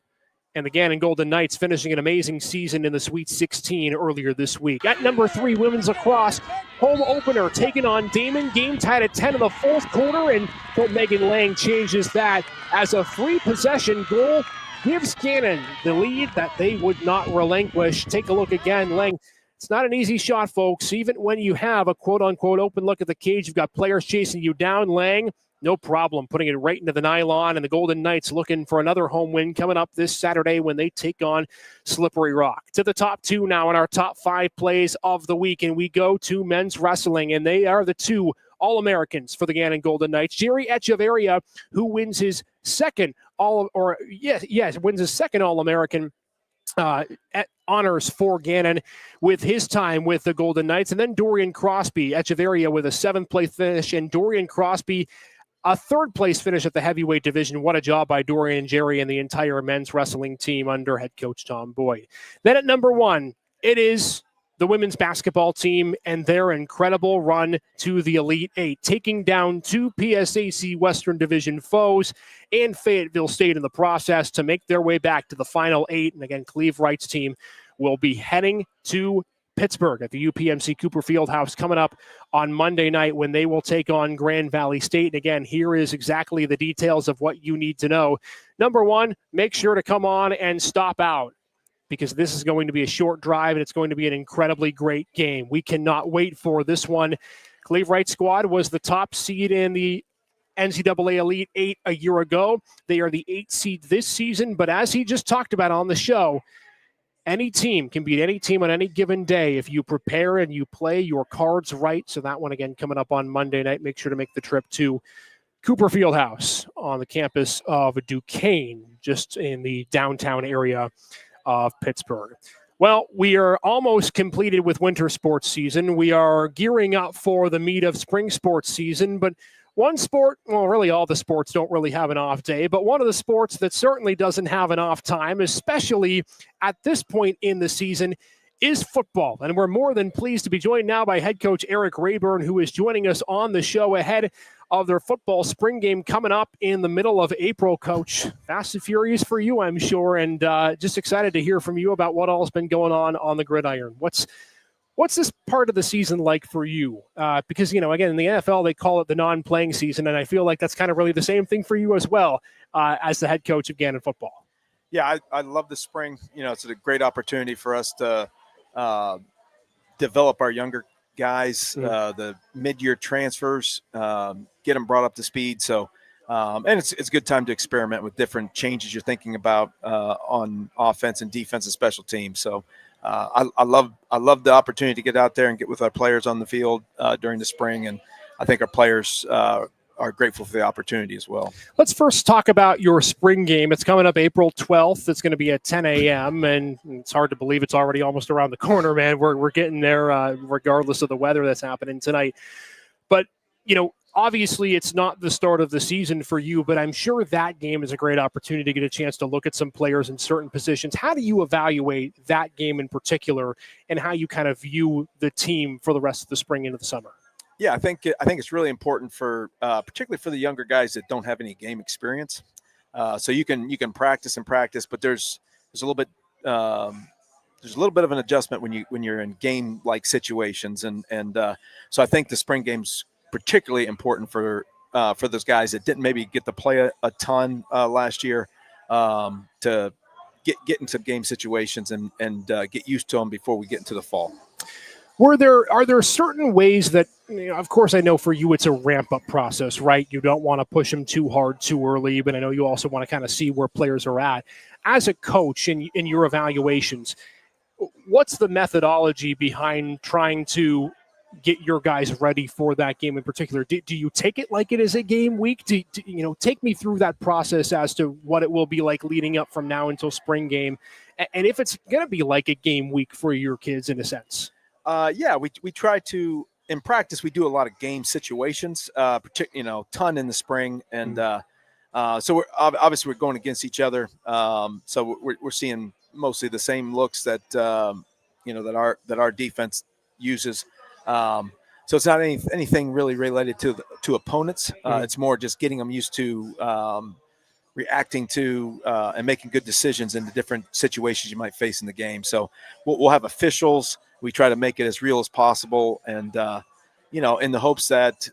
and the Gannon Golden Knights finishing an amazing season in the Sweet 16 earlier this week. At number 3, women's lacrosse, home opener taking on Damon. Game tied at 10 in the fourth quarter, and Megan Lang changes that as a 3-possession goal. Gives Gannon the lead that they would not relinquish. Take a look again, Lang. It's not an easy shot, folks. Even when you have a quote-unquote open look at the cage, you've got players chasing you down. Lang, no problem, putting it right into the nylon, and the Golden Knights looking for another home win coming up this Saturday when they take on Slippery Rock. To the top 2 now in our top 5 plays of the week, and we go to men's wrestling, and they are the 2 All-Americans for the Gannon Golden Knights. Jerry Echeverria, who wins his second wins his second All-American at honors for Gannon with his time with the Golden Knights. And then Dorian Crosby, Echeverria with a 7th-place finish, and Dorian Crosby a 3rd-place finish at the heavyweight division. What a job by Dorian and Jerry and the entire men's wrestling team under head coach Tom Boyd. Then at number 1, it is the women's basketball team and their incredible run to the Elite Eight, taking down 2 PSAC Western Division foes and Fayetteville State in the process to make their way back to the Final 8. And again, Cleve Wright's team will be heading to Pittsburgh at the UPMC Cooper Fieldhouse coming up on Monday night when they will take on Grand Valley State. And again, here is exactly the details of what you need to know. Number 1, make sure to come on and stop out, because this is going to be a short drive and it's going to be an incredibly great game. We cannot wait for this one. Cleve Wright squad was the top seed in the NCAA Elite 8 a year ago. They are the 8th seed this season, but as he just talked about on the show, any team can beat any team on any given day if you prepare and you play your cards right. So that one, again, coming up on Monday night. Make sure to make the trip to Cooper Fieldhouse on the campus of Duquesne, just in the downtown area of Pittsburgh. Well, we are almost completed with winter sports season. We are gearing up for the meat of spring sports season, but one sport, well, really all the sports don't really have an off day, but one of the sports that certainly doesn't have an off time, especially at this point in the season, is football. And we're more than pleased to be joined now by head coach Eric Rayburn, who is joining us on the show ahead of their football spring game coming up in the middle of April. Coach, fast and furious for you, I'm sure, and just excited to hear from you about what all has been going on the gridiron. What's this part of the season like for you? Because, again, in the NFL, they call it the non-playing season, and I feel like that's kind of really the same thing for you as well as the head coach of Gannon football. Yeah, I love the spring. It's a great opportunity for us to develop our younger guys, the mid-year transfers, get them brought up to speed. So, and it's a good time to experiment with different changes you're thinking about on offense and defense and special teams. So I love the opportunity to get out there and get with our players on the field during the spring. And I think our players are are grateful for the opportunity as well. Let's first talk about your spring game. It's coming up April 12th. It's going to be at 10 a.m., and it's hard to believe it's already almost around the corner, man. We're getting there regardless of the weather that's happening tonight. But, obviously it's not the start of the season for you, but I'm sure that game is a great opportunity to get a chance to look at some players in certain positions. How do you evaluate that game in particular, and how you kind of view the team for the rest of the spring into the summer? Yeah, I think it's really important for particularly for the younger guys that don't have any game experience. So you can practice, but there's a little bit of an adjustment when you're in game like situations, and so I think the spring game's particularly important for those guys that didn't maybe get to play a ton last year, to get into game situations and get used to them before we get into the fall. Are there certain ways that, of course, I know for you it's a ramp-up process, right? You don't want to push them too hard too early, but I know you also want to kind of see where players are at. As a coach in your evaluations, what's the methodology behind trying to get your guys ready for that game in particular? Do you take it like it is a game week? Take me through that process as to what it will be like leading up from now until spring game, and if it's going to be like a game week for your kids in a sense. We try to, in practice, we do a lot of game situations, ton in the spring. And so we're obviously going against each other. So we're seeing mostly the same looks that our defense uses. So it's not anything really related to opponents. It's more just getting them used to reacting to and making good decisions in the different situations you might face in the game. So we'll have officials. We try to make it as real as possible, and in the hopes that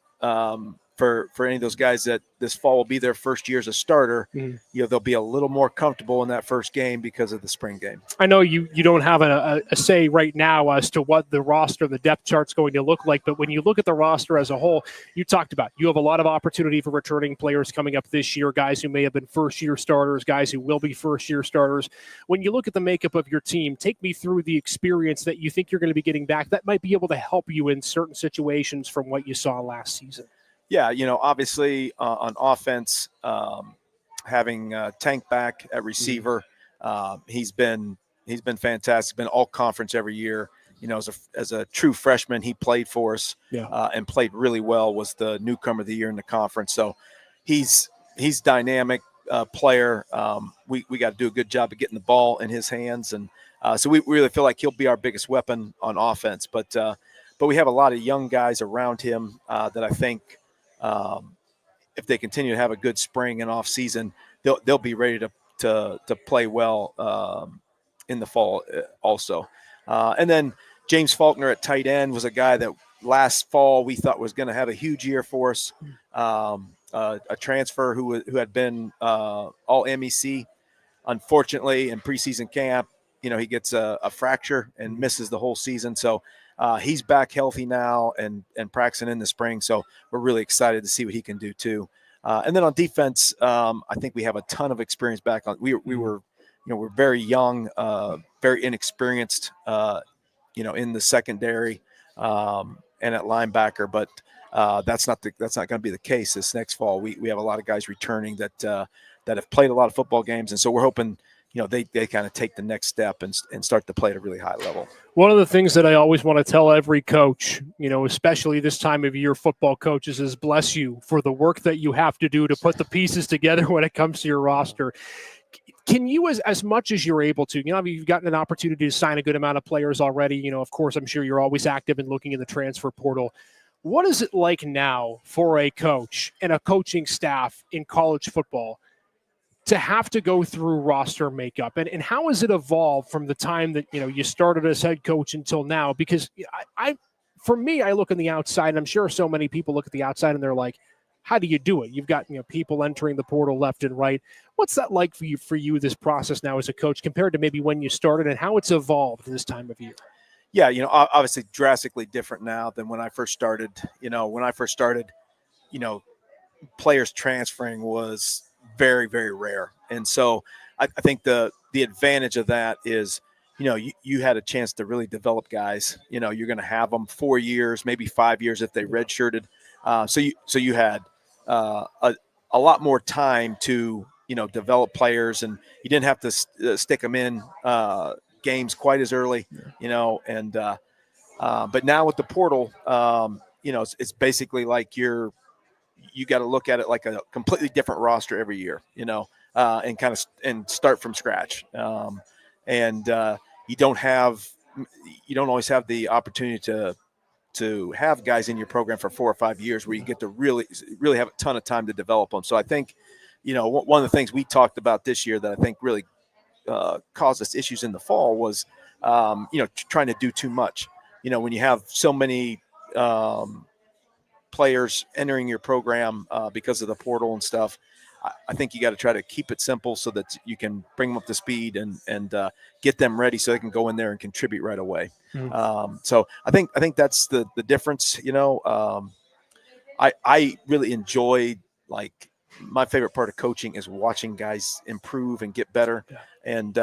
for any of those guys that this fall will be their first year as a starter, they'll be a little more comfortable in that first game because of the spring game. I know you don't have a say right now as to what the roster, the depth chart's going to look like, but when you look at the roster as a whole, you talked about you have a lot of opportunity for returning players coming up this year, guys who may have been first-year starters, guys who will be first-year starters. When you look at the makeup of your team, take me through the experience that you think you're going to be getting back that might be able to help you in certain situations from what you saw last season. Yeah, obviously on offense, having Tank back at receiver, he's been fantastic. Been all conference every year. As a true freshman, he played for us and played really well. Was the newcomer of the year in the conference. So he's dynamic player. We got to do a good job of getting the ball in his hands, and so we really feel like he'll be our biggest weapon on offense. But we have a lot of young guys around him that I think. If they continue to have a good spring and off season, they'll be ready to play well in the fall also. And then James Faulkner at tight end was a guy that last fall we thought was going to have a huge year for us. A transfer who had been all MEC. Unfortunately, in preseason camp, he gets a fracture and misses the whole season. So he's back healthy now and practicing in the spring. So we're really excited to see what he can do too. And then on defense, I think we have a ton of experience back on. We're very young, very inexperienced, in the secondary and at linebacker. But that's not going to be the case this next fall. We have a lot of guys returning that have played a lot of football games, and so we're hoping. They kind of take the next step and start to play at a really high level. One of the things that I always want to tell every coach, especially this time of year, football coaches, is bless you for the work that you have to do to put the pieces together when it comes to your roster. Can you, as much as you're able to, you've gotten an opportunity to sign a good amount of players already. Of course, I'm sure you're always active in looking in the transfer portal. What is it like now for a coach and a coaching staff in college football to have to go through roster makeup, and how has it evolved from the time that you started as head coach until now? Because for me, I look on the outside, and I'm sure so many people look at the outside and they're like, how do you do it? You've got people entering the portal left and right. What's that like for you this process now as a coach compared to maybe when you started, and how it's evolved this time of year? Yeah, obviously drastically different now than when I first started. When I first started, players transferring was very, very rare. And so I think the advantage of that is, you had a chance to really develop guys. You're going to have them 4 years, maybe 5 years if they redshirted. So you had a lot more time to develop players, and you didn't have to stick them in games quite as early, and but now with the portal, it's basically like you got to look at it like a completely different roster every year, and kind of and start from scratch. And you don't always have the opportunity to have guys in your program for 4 or 5 years where you get to really have a ton of time to develop them. So I think, one of the things we talked about this year that I think really caused us issues in the fall was, trying to do too much. When you have so many players entering your program because of the portal and stuff, I think you got to try to keep it simple so that you can bring them up to speed and get them ready so they can go in there and contribute right away. So I think that's the difference. I really enjoy, like, my favorite part of coaching is watching guys improve and get better. Yeah. And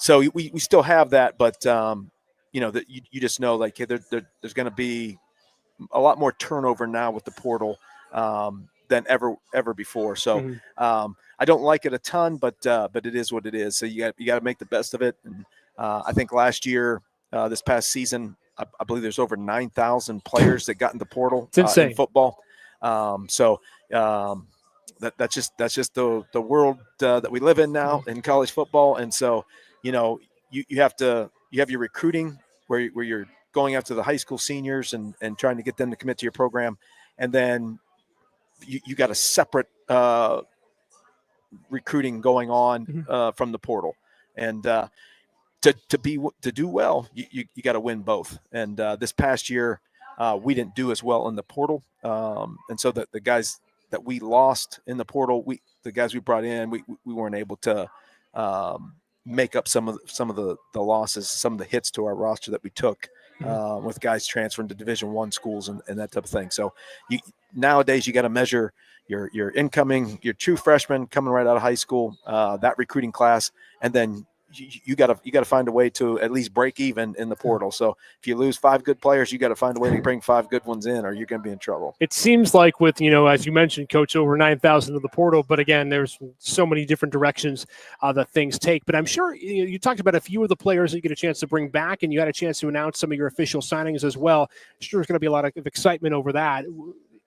so we still have that, but that you just know, like, hey, there's going to be a lot more turnover now with the portal than ever before. So I don't like it a ton, but it is what it is. So you got to make the best of it. And I think last year, this past season, I believe there's over 9,000 players that got in the portal in football. That's just the world that we live in now in college football. And so, you have your recruiting where you're going after the high school seniors and trying to get them to commit to your program. And then you got a separate recruiting going on from the portal. And to do well, you got to win both. And this past year, we didn't do as well in the portal. And so the guys that we lost in the portal, the guys we brought in, we weren't able to make up some of the losses, some of the hits to our roster that we took with guys transferring to Division I schools and that type of thing. So nowadays you got to measure your incoming, your true freshmen coming right out of high school, that recruiting class, and then you got to find a way to at least break even in the portal. So if you lose 5 good players, you got to find a way to bring 5 good ones in, or you're going to be in trouble. It seems like with, as you mentioned, Coach, over 9,000 in the portal, but again, there's so many different directions that things take. But I'm sure you talked about a few of the players that you get a chance to bring back, and you had a chance to announce some of your official signings as well. I'm sure there's going to be a lot of excitement over that.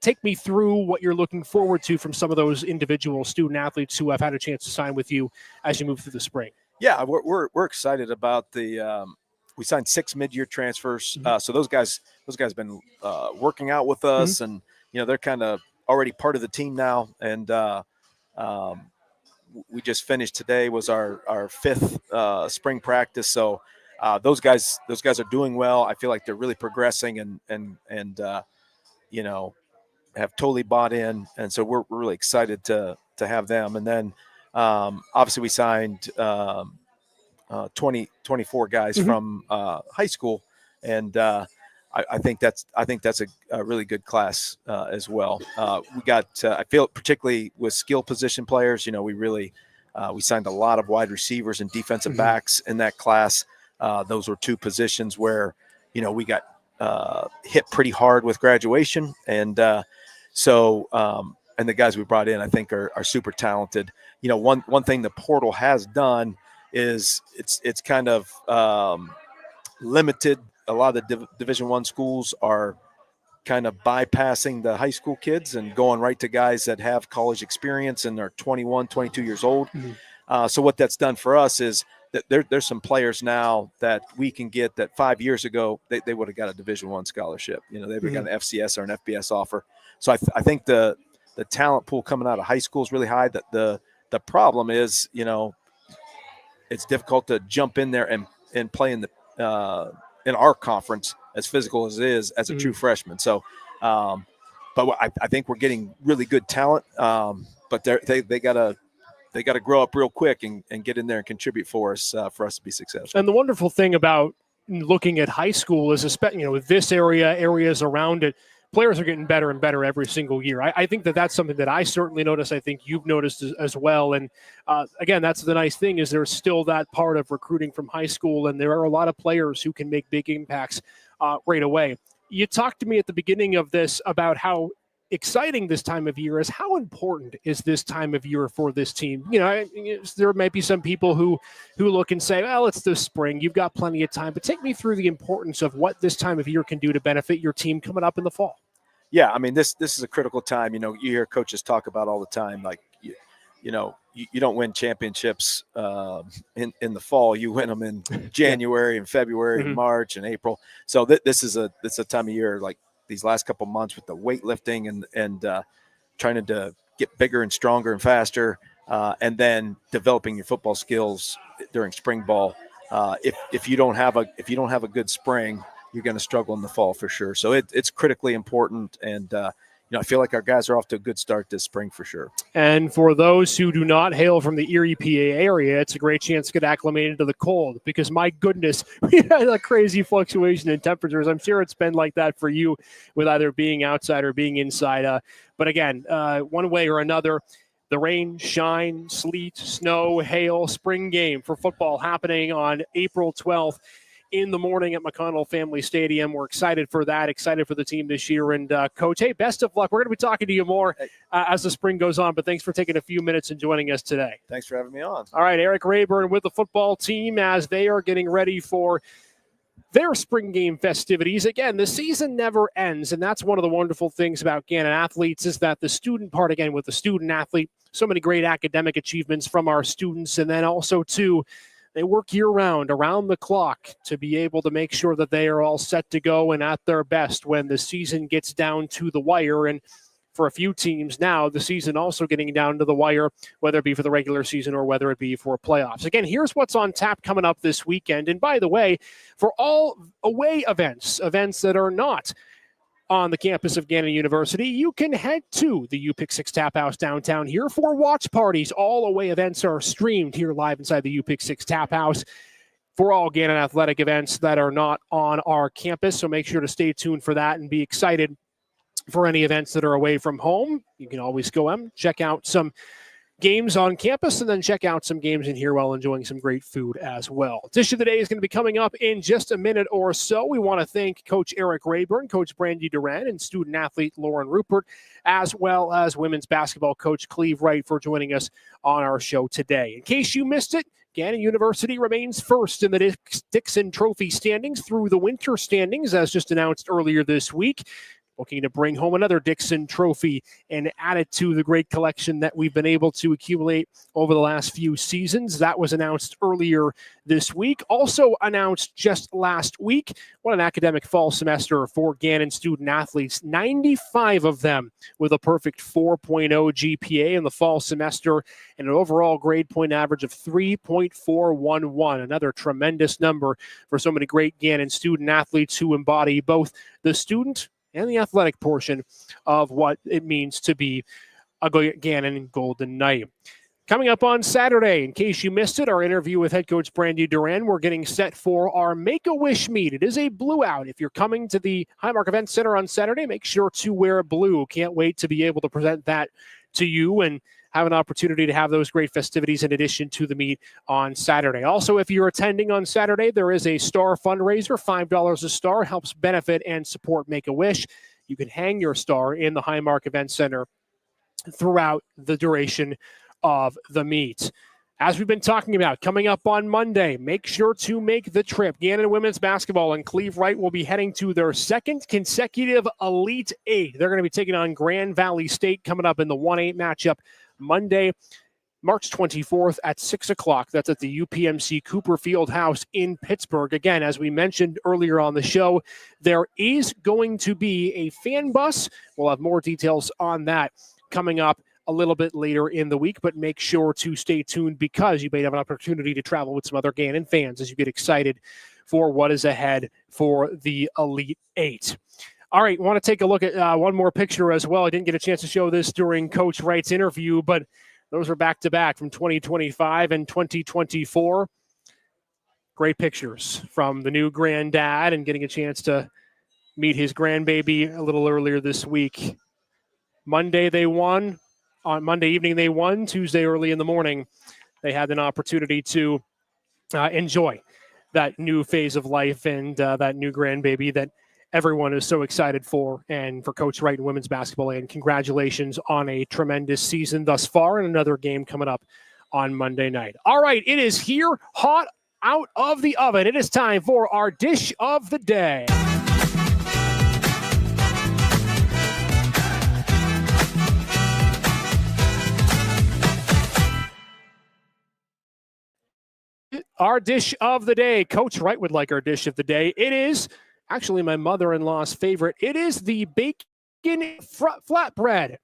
Take me through what you're looking forward to from some of those individual student athletes who have had a chance to sign with you as you move through the spring. Yeah, we're excited about the. We signed 6 mid-year transfers, so those guys have been working out with us, and they're kind of already part of the team now. And we just finished today was our 5th spring practice, so those guys are doing well. I feel like they're really progressing and have totally bought in, and so we're really excited to have them. And then obviously we signed 24 guys from high school, and I think that's a really good class as well. We got I feel particularly with skill position players, we signed a lot of wide receivers and defensive backs in that class. Those were 2 positions where we got hit pretty hard with graduation, and and the guys we brought in, I think, are super talented. One thing the portal has done is it's kind of limited. A lot of the Division I schools are kind of bypassing the high school kids and going right to guys that have college experience and are 21, 22 years old. So what that's done for us is that there's some players now that we can get that 5 years ago they would have got a Division I scholarship. They would have got an FCS or an FBS offer. So I think the talent pool coming out of high school is really high. That the problem is, it's difficult to jump in there and play in our conference, as physical as it is, as a true freshman. So, but I think we're getting really good talent. But they gotta grow up real quick and get in there and contribute for us to be successful. And the wonderful thing about looking at high school is, especially with this areas around it, players are getting better and better every single year. I think that's something that I certainly notice. I think you've noticed as well. And again, that's the nice thing is there's still that part of recruiting from high school, and there are a lot of players who can make big impacts right away. You talked to me at the beginning of this about how exciting this time of year is how important is this time of year for this team? There might be some people who look and say, well, it's the spring. You've got plenty of time. But take me through the importance of what this time of year can do to benefit your team coming up in the fall. Yeah, I mean, this is a critical time. You hear coaches talk about all the time, like, you don't win championships in the fall. You win them in January and February and March and April. So this is a time of year, like these last couple months with the weightlifting and trying to get bigger and stronger and faster, and then developing your football skills during spring ball. If you don't have a good spring, you're going to struggle in the fall for sure. So it's critically important, and I feel like our guys are off to a good start this spring for sure. And for those who do not hail from the Erie, PA area, it's a great chance to get acclimated to the cold because, my goodness, we had a crazy fluctuation in temperatures. I'm sure it's been like that for you with either being outside or being inside. But again, one way or another, the rain, shine, sleet, snow, hail, spring game for football happening on April 12th. In the morning at McConnell Family Stadium. We're excited for that, excited for the team this year. And, Coach, hey, best of luck. We're going to be talking to you more as the spring goes on, but thanks for taking a few minutes and joining us today. Thanks for having me on. All right, Eric Rayburn with the football team as they are getting ready for their spring game festivities. Again, the season never ends, and that's one of the wonderful things about Gannon Athletes is that the student part, again, with the student athlete, so many great academic achievements from our students, and then also, too, they work year-round, around the clock, to be able to make sure that they are all set to go and at their best when the season gets down to the wire. And for a few teams now, the season also getting down to the wire, whether it be for the regular season or whether it be for playoffs. Again, here's what's on tap coming up this weekend. And by the way, for all away events that are not on the campus of Gannon University, you can head to the U-Pick 6 Tap House downtown here for watch parties. All away events are streamed here live inside the U-Pick 6 Tap House for all Gannon athletic events that are not on our campus. So make sure to stay tuned for that and be excited for any events that are away from home. You can always go and check out some games on campus and then check out some games in here while enjoying some great food as well. Dish of the Day is going to be coming up in just a minute or so. We want to thank Coach Eric Rayburn, Coach Brandy Duran, and student athlete Lauren Rupert, as well as women's basketball coach Cleve Wright for joining us on our show today. In case you missed it, Gannon University remains first in the Dixon Trophy standings through the winter standings, as just announced earlier this week. Looking to bring home another Dixon Trophy and add it to the great collection that we've been able to accumulate over the last few seasons. That was announced earlier this week. Also announced just last week. What an academic fall semester for Gannon student athletes. 95 of them with a perfect 4.0 GPA in the fall semester and an overall grade point average of 3.411. Another tremendous number for so many great Gannon student athletes who embody both the student and the athletic portion of what it means to be a Gannon Golden Knight. Coming up on Saturday, in case you missed it, our interview with head coach Brandy Duran, we're getting set for our Make-A-Wish meet. It is a blue out. If you're coming to the Highmark Event Center on Saturday, make sure to wear blue. Can't wait to be able to present that to you and have an opportunity to have those great festivities in addition to the meet on Saturday. Also, if you're attending on Saturday, there is a star fundraiser. $5 a star helps benefit and support Make-A-Wish. You can hang your star in the Highmark Event Center throughout the duration of the meet. As we've been talking about, coming up on Monday, make sure to make the trip. Gannon women's basketball and Cleve Wright will be heading to their second consecutive Elite Eight. They're going to be taking on Grand Valley State coming up in the 1-8 matchup Monday, March 24th at 6 o'clock. That's at the UPMC Cooper Field House in Pittsburgh. Again, as we mentioned earlier on the show, there is going to be a fan bus. We'll have more details on that coming up a little bit later in the week, but make sure to stay tuned because you may have an opportunity to travel with some other Gannon fans as you get excited for what is ahead for the Elite Eight. All right, want to take a look at one more picture as well. I didn't get a chance to show this during Coach Wright's interview, but those are back-to-back from 2025 and 2024. Great pictures from the new granddad and getting a chance to meet his grandbaby a little earlier this week. Monday they won. On Monday evening they won. Tuesday early in the morning they had an opportunity to enjoy that new phase of life and that new grandbaby that everyone is so excited for, and for Coach Wright and women's basketball. And congratulations on a tremendous season thus far, and another game coming up on Monday night. All right, it is here, hot out of the oven. It is time for our dish of the day. Our dish of the day. Coach Wright would like our dish of the day. It is actually my mother-in-law's favorite. It is the bacon flatbread.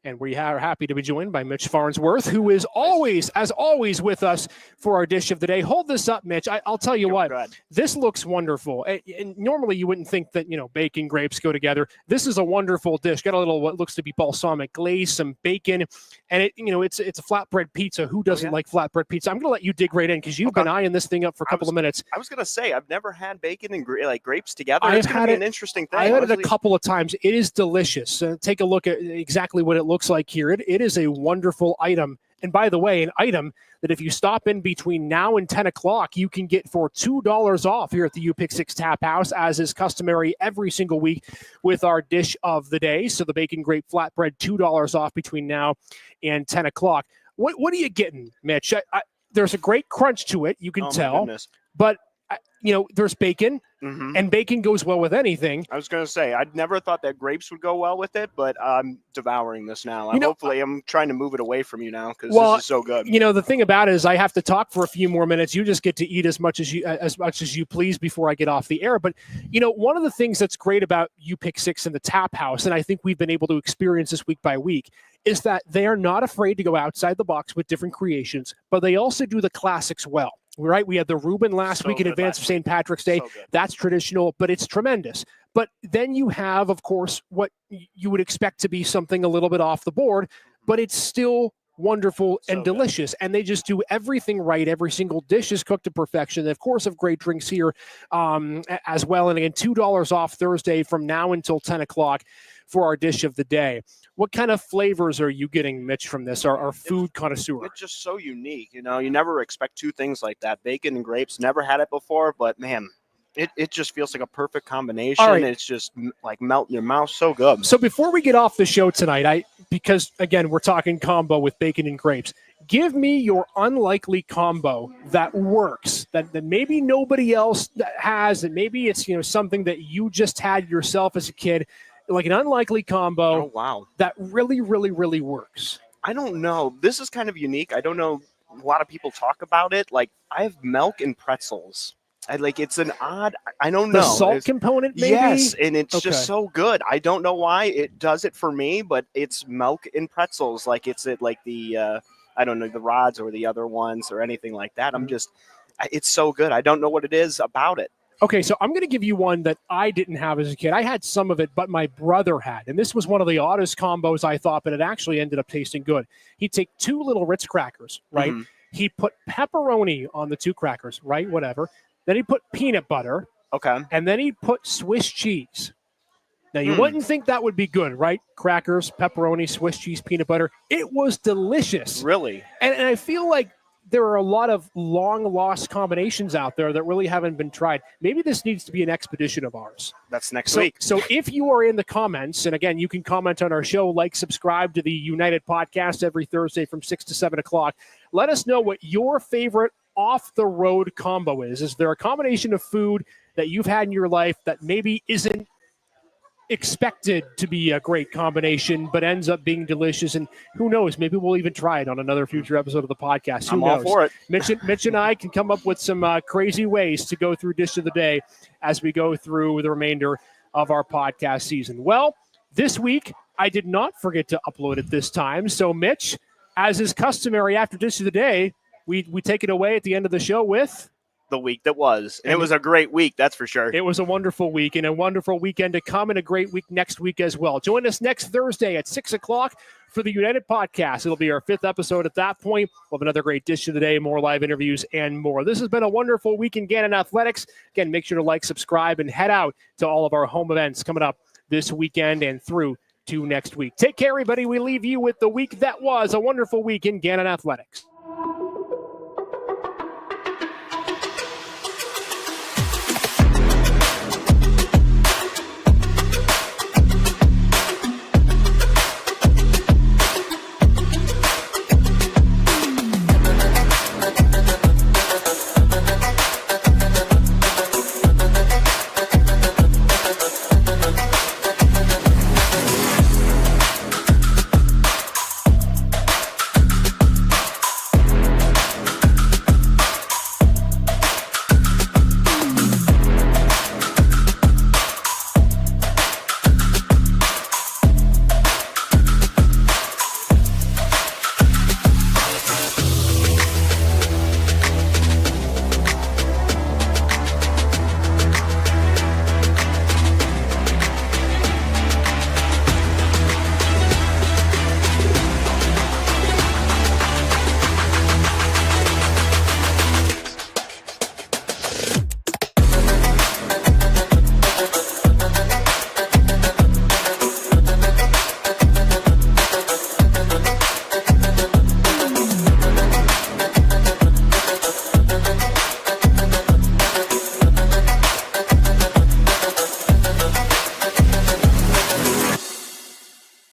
And we are happy to be joined by Mitch Farnsworth, who is always, as always, with us for our dish of the day. Hold this up, Mitch. I'll tell you what, this looks wonderful. And normally you wouldn't think that, bacon, grapes go together. This is a wonderful dish. Got a little what looks to be balsamic glaze, some bacon, and it's a flatbread pizza. Who doesn't like flatbread pizza? I'm going to let you dig right in because you've been eyeing this thing up for a couple of minutes. I was going to say, I've never had bacon and grapes together. It's going to be an interesting thing. I had it a couple of times. It is delicious. Take a look at exactly what it looks like here. It is a wonderful item. And by the way, an item that if you stop in between now and 10 o'clock, you can get for $2 off here at the U-Pick6 Tap House, as is customary every single week with our dish of the day. So the bacon grape flatbread, $2 off between now and 10 o'clock. What are you getting, Mitch? There's a great crunch to it, you can tell. But there's bacon, and bacon goes well with anything. I was going to say, I'd never thought that grapes would go well with it, but I'm devouring this now. Hopefully, I'm trying to move it away from you now because this is so good. The thing about it is I have to talk for a few more minutes. You just get to eat as much as you please before I get off the air. But, one of the things that's great about U-Pick6 and the Tap House, and I think we've been able to experience this week by week, is that they are not afraid to go outside the box with different creations, but they also do the classics well. Right, we had the Reuben last week in advance of St. Patrick's Day. That's traditional, but it's tremendous. But then you have, of course, what you would expect to be something a little bit off the board, but it's still wonderful and delicious. And they just do everything right. Every single dish is cooked to perfection. They, of course, have great drinks here as well. And again, $2 off Thursday from now until 10 o'clock for our dish of the day. What kind of flavors are you getting, Mitch, from this? Our food connoisseur. It's just so unique. You never expect two things like that. Bacon and grapes. Never had it before, but man, it just feels like a perfect combination. Right. It's just like melt in your mouth. So good. So before we get off the show tonight, because again, we're talking combo with bacon and grapes, give me your unlikely combo that works, that maybe nobody else has, and maybe it's something that you just had yourself as a kid. Like an unlikely combo that really, really, really works. I don't know. This is kind of unique. I don't know. A lot of people talk about it. Like, I have milk and pretzels. It's an odd, I don't know. The salt component, maybe? Yes, and it's just so good. I don't know why it does it for me, but it's milk and pretzels. Like, it's like the, I don't know, the rods or the other ones or anything like that. It's so good. I don't know what it is about it. Okay, so I'm going to give you one that I didn't have as a kid. I had some of it, but my brother had. And this was one of the oddest combos, I thought, but it actually ended up tasting good. He'd take 2 little Ritz crackers, right? He'd put pepperoni on the 2 crackers, right? Whatever. Then he'd put peanut butter. Okay. And then he'd put Swiss cheese. Now, you wouldn't think that would be good, right? Crackers, pepperoni, Swiss cheese, peanut butter. It was delicious. Really? And I feel like there are a lot of long-lost combinations out there that really haven't been tried. Maybe this needs to be an expedition of ours. That's next week. So if you are in the comments, and again, you can comment on our show, subscribe to the United podcast every Thursday from 6 to 7 o'clock. Let us know what your favorite off-the-road combo is. Is there a combination of food that you've had in your life that maybe isn't expected to be a great combination, but ends up being delicious? And who knows, maybe we'll even try it on another future episode of the podcast. Who knows? All for it. Mitch and I can come up with some crazy ways to go through Dish of the Day as we go through the remainder of our podcast season. Well, this week, I did not forget to upload it this time. So, Mitch, as is customary after Dish of the Day, we take it away at the end of the show with the week that was. And it was a great week, that's for sure. It was a wonderful week and a wonderful weekend to come, and a great week next week as well. Join us next Thursday at 6 o'clock for the United podcast. It'll be our 5th episode at that point. We'll have another great Dish of the Day, more live interviews, and more. This has been a wonderful week in Gannon Athletics. Again, make sure to subscribe, and head out to all of our home events coming up this weekend and through to next week. Take care, everybody. We leave you with the week that was a wonderful week in Gannon Athletics.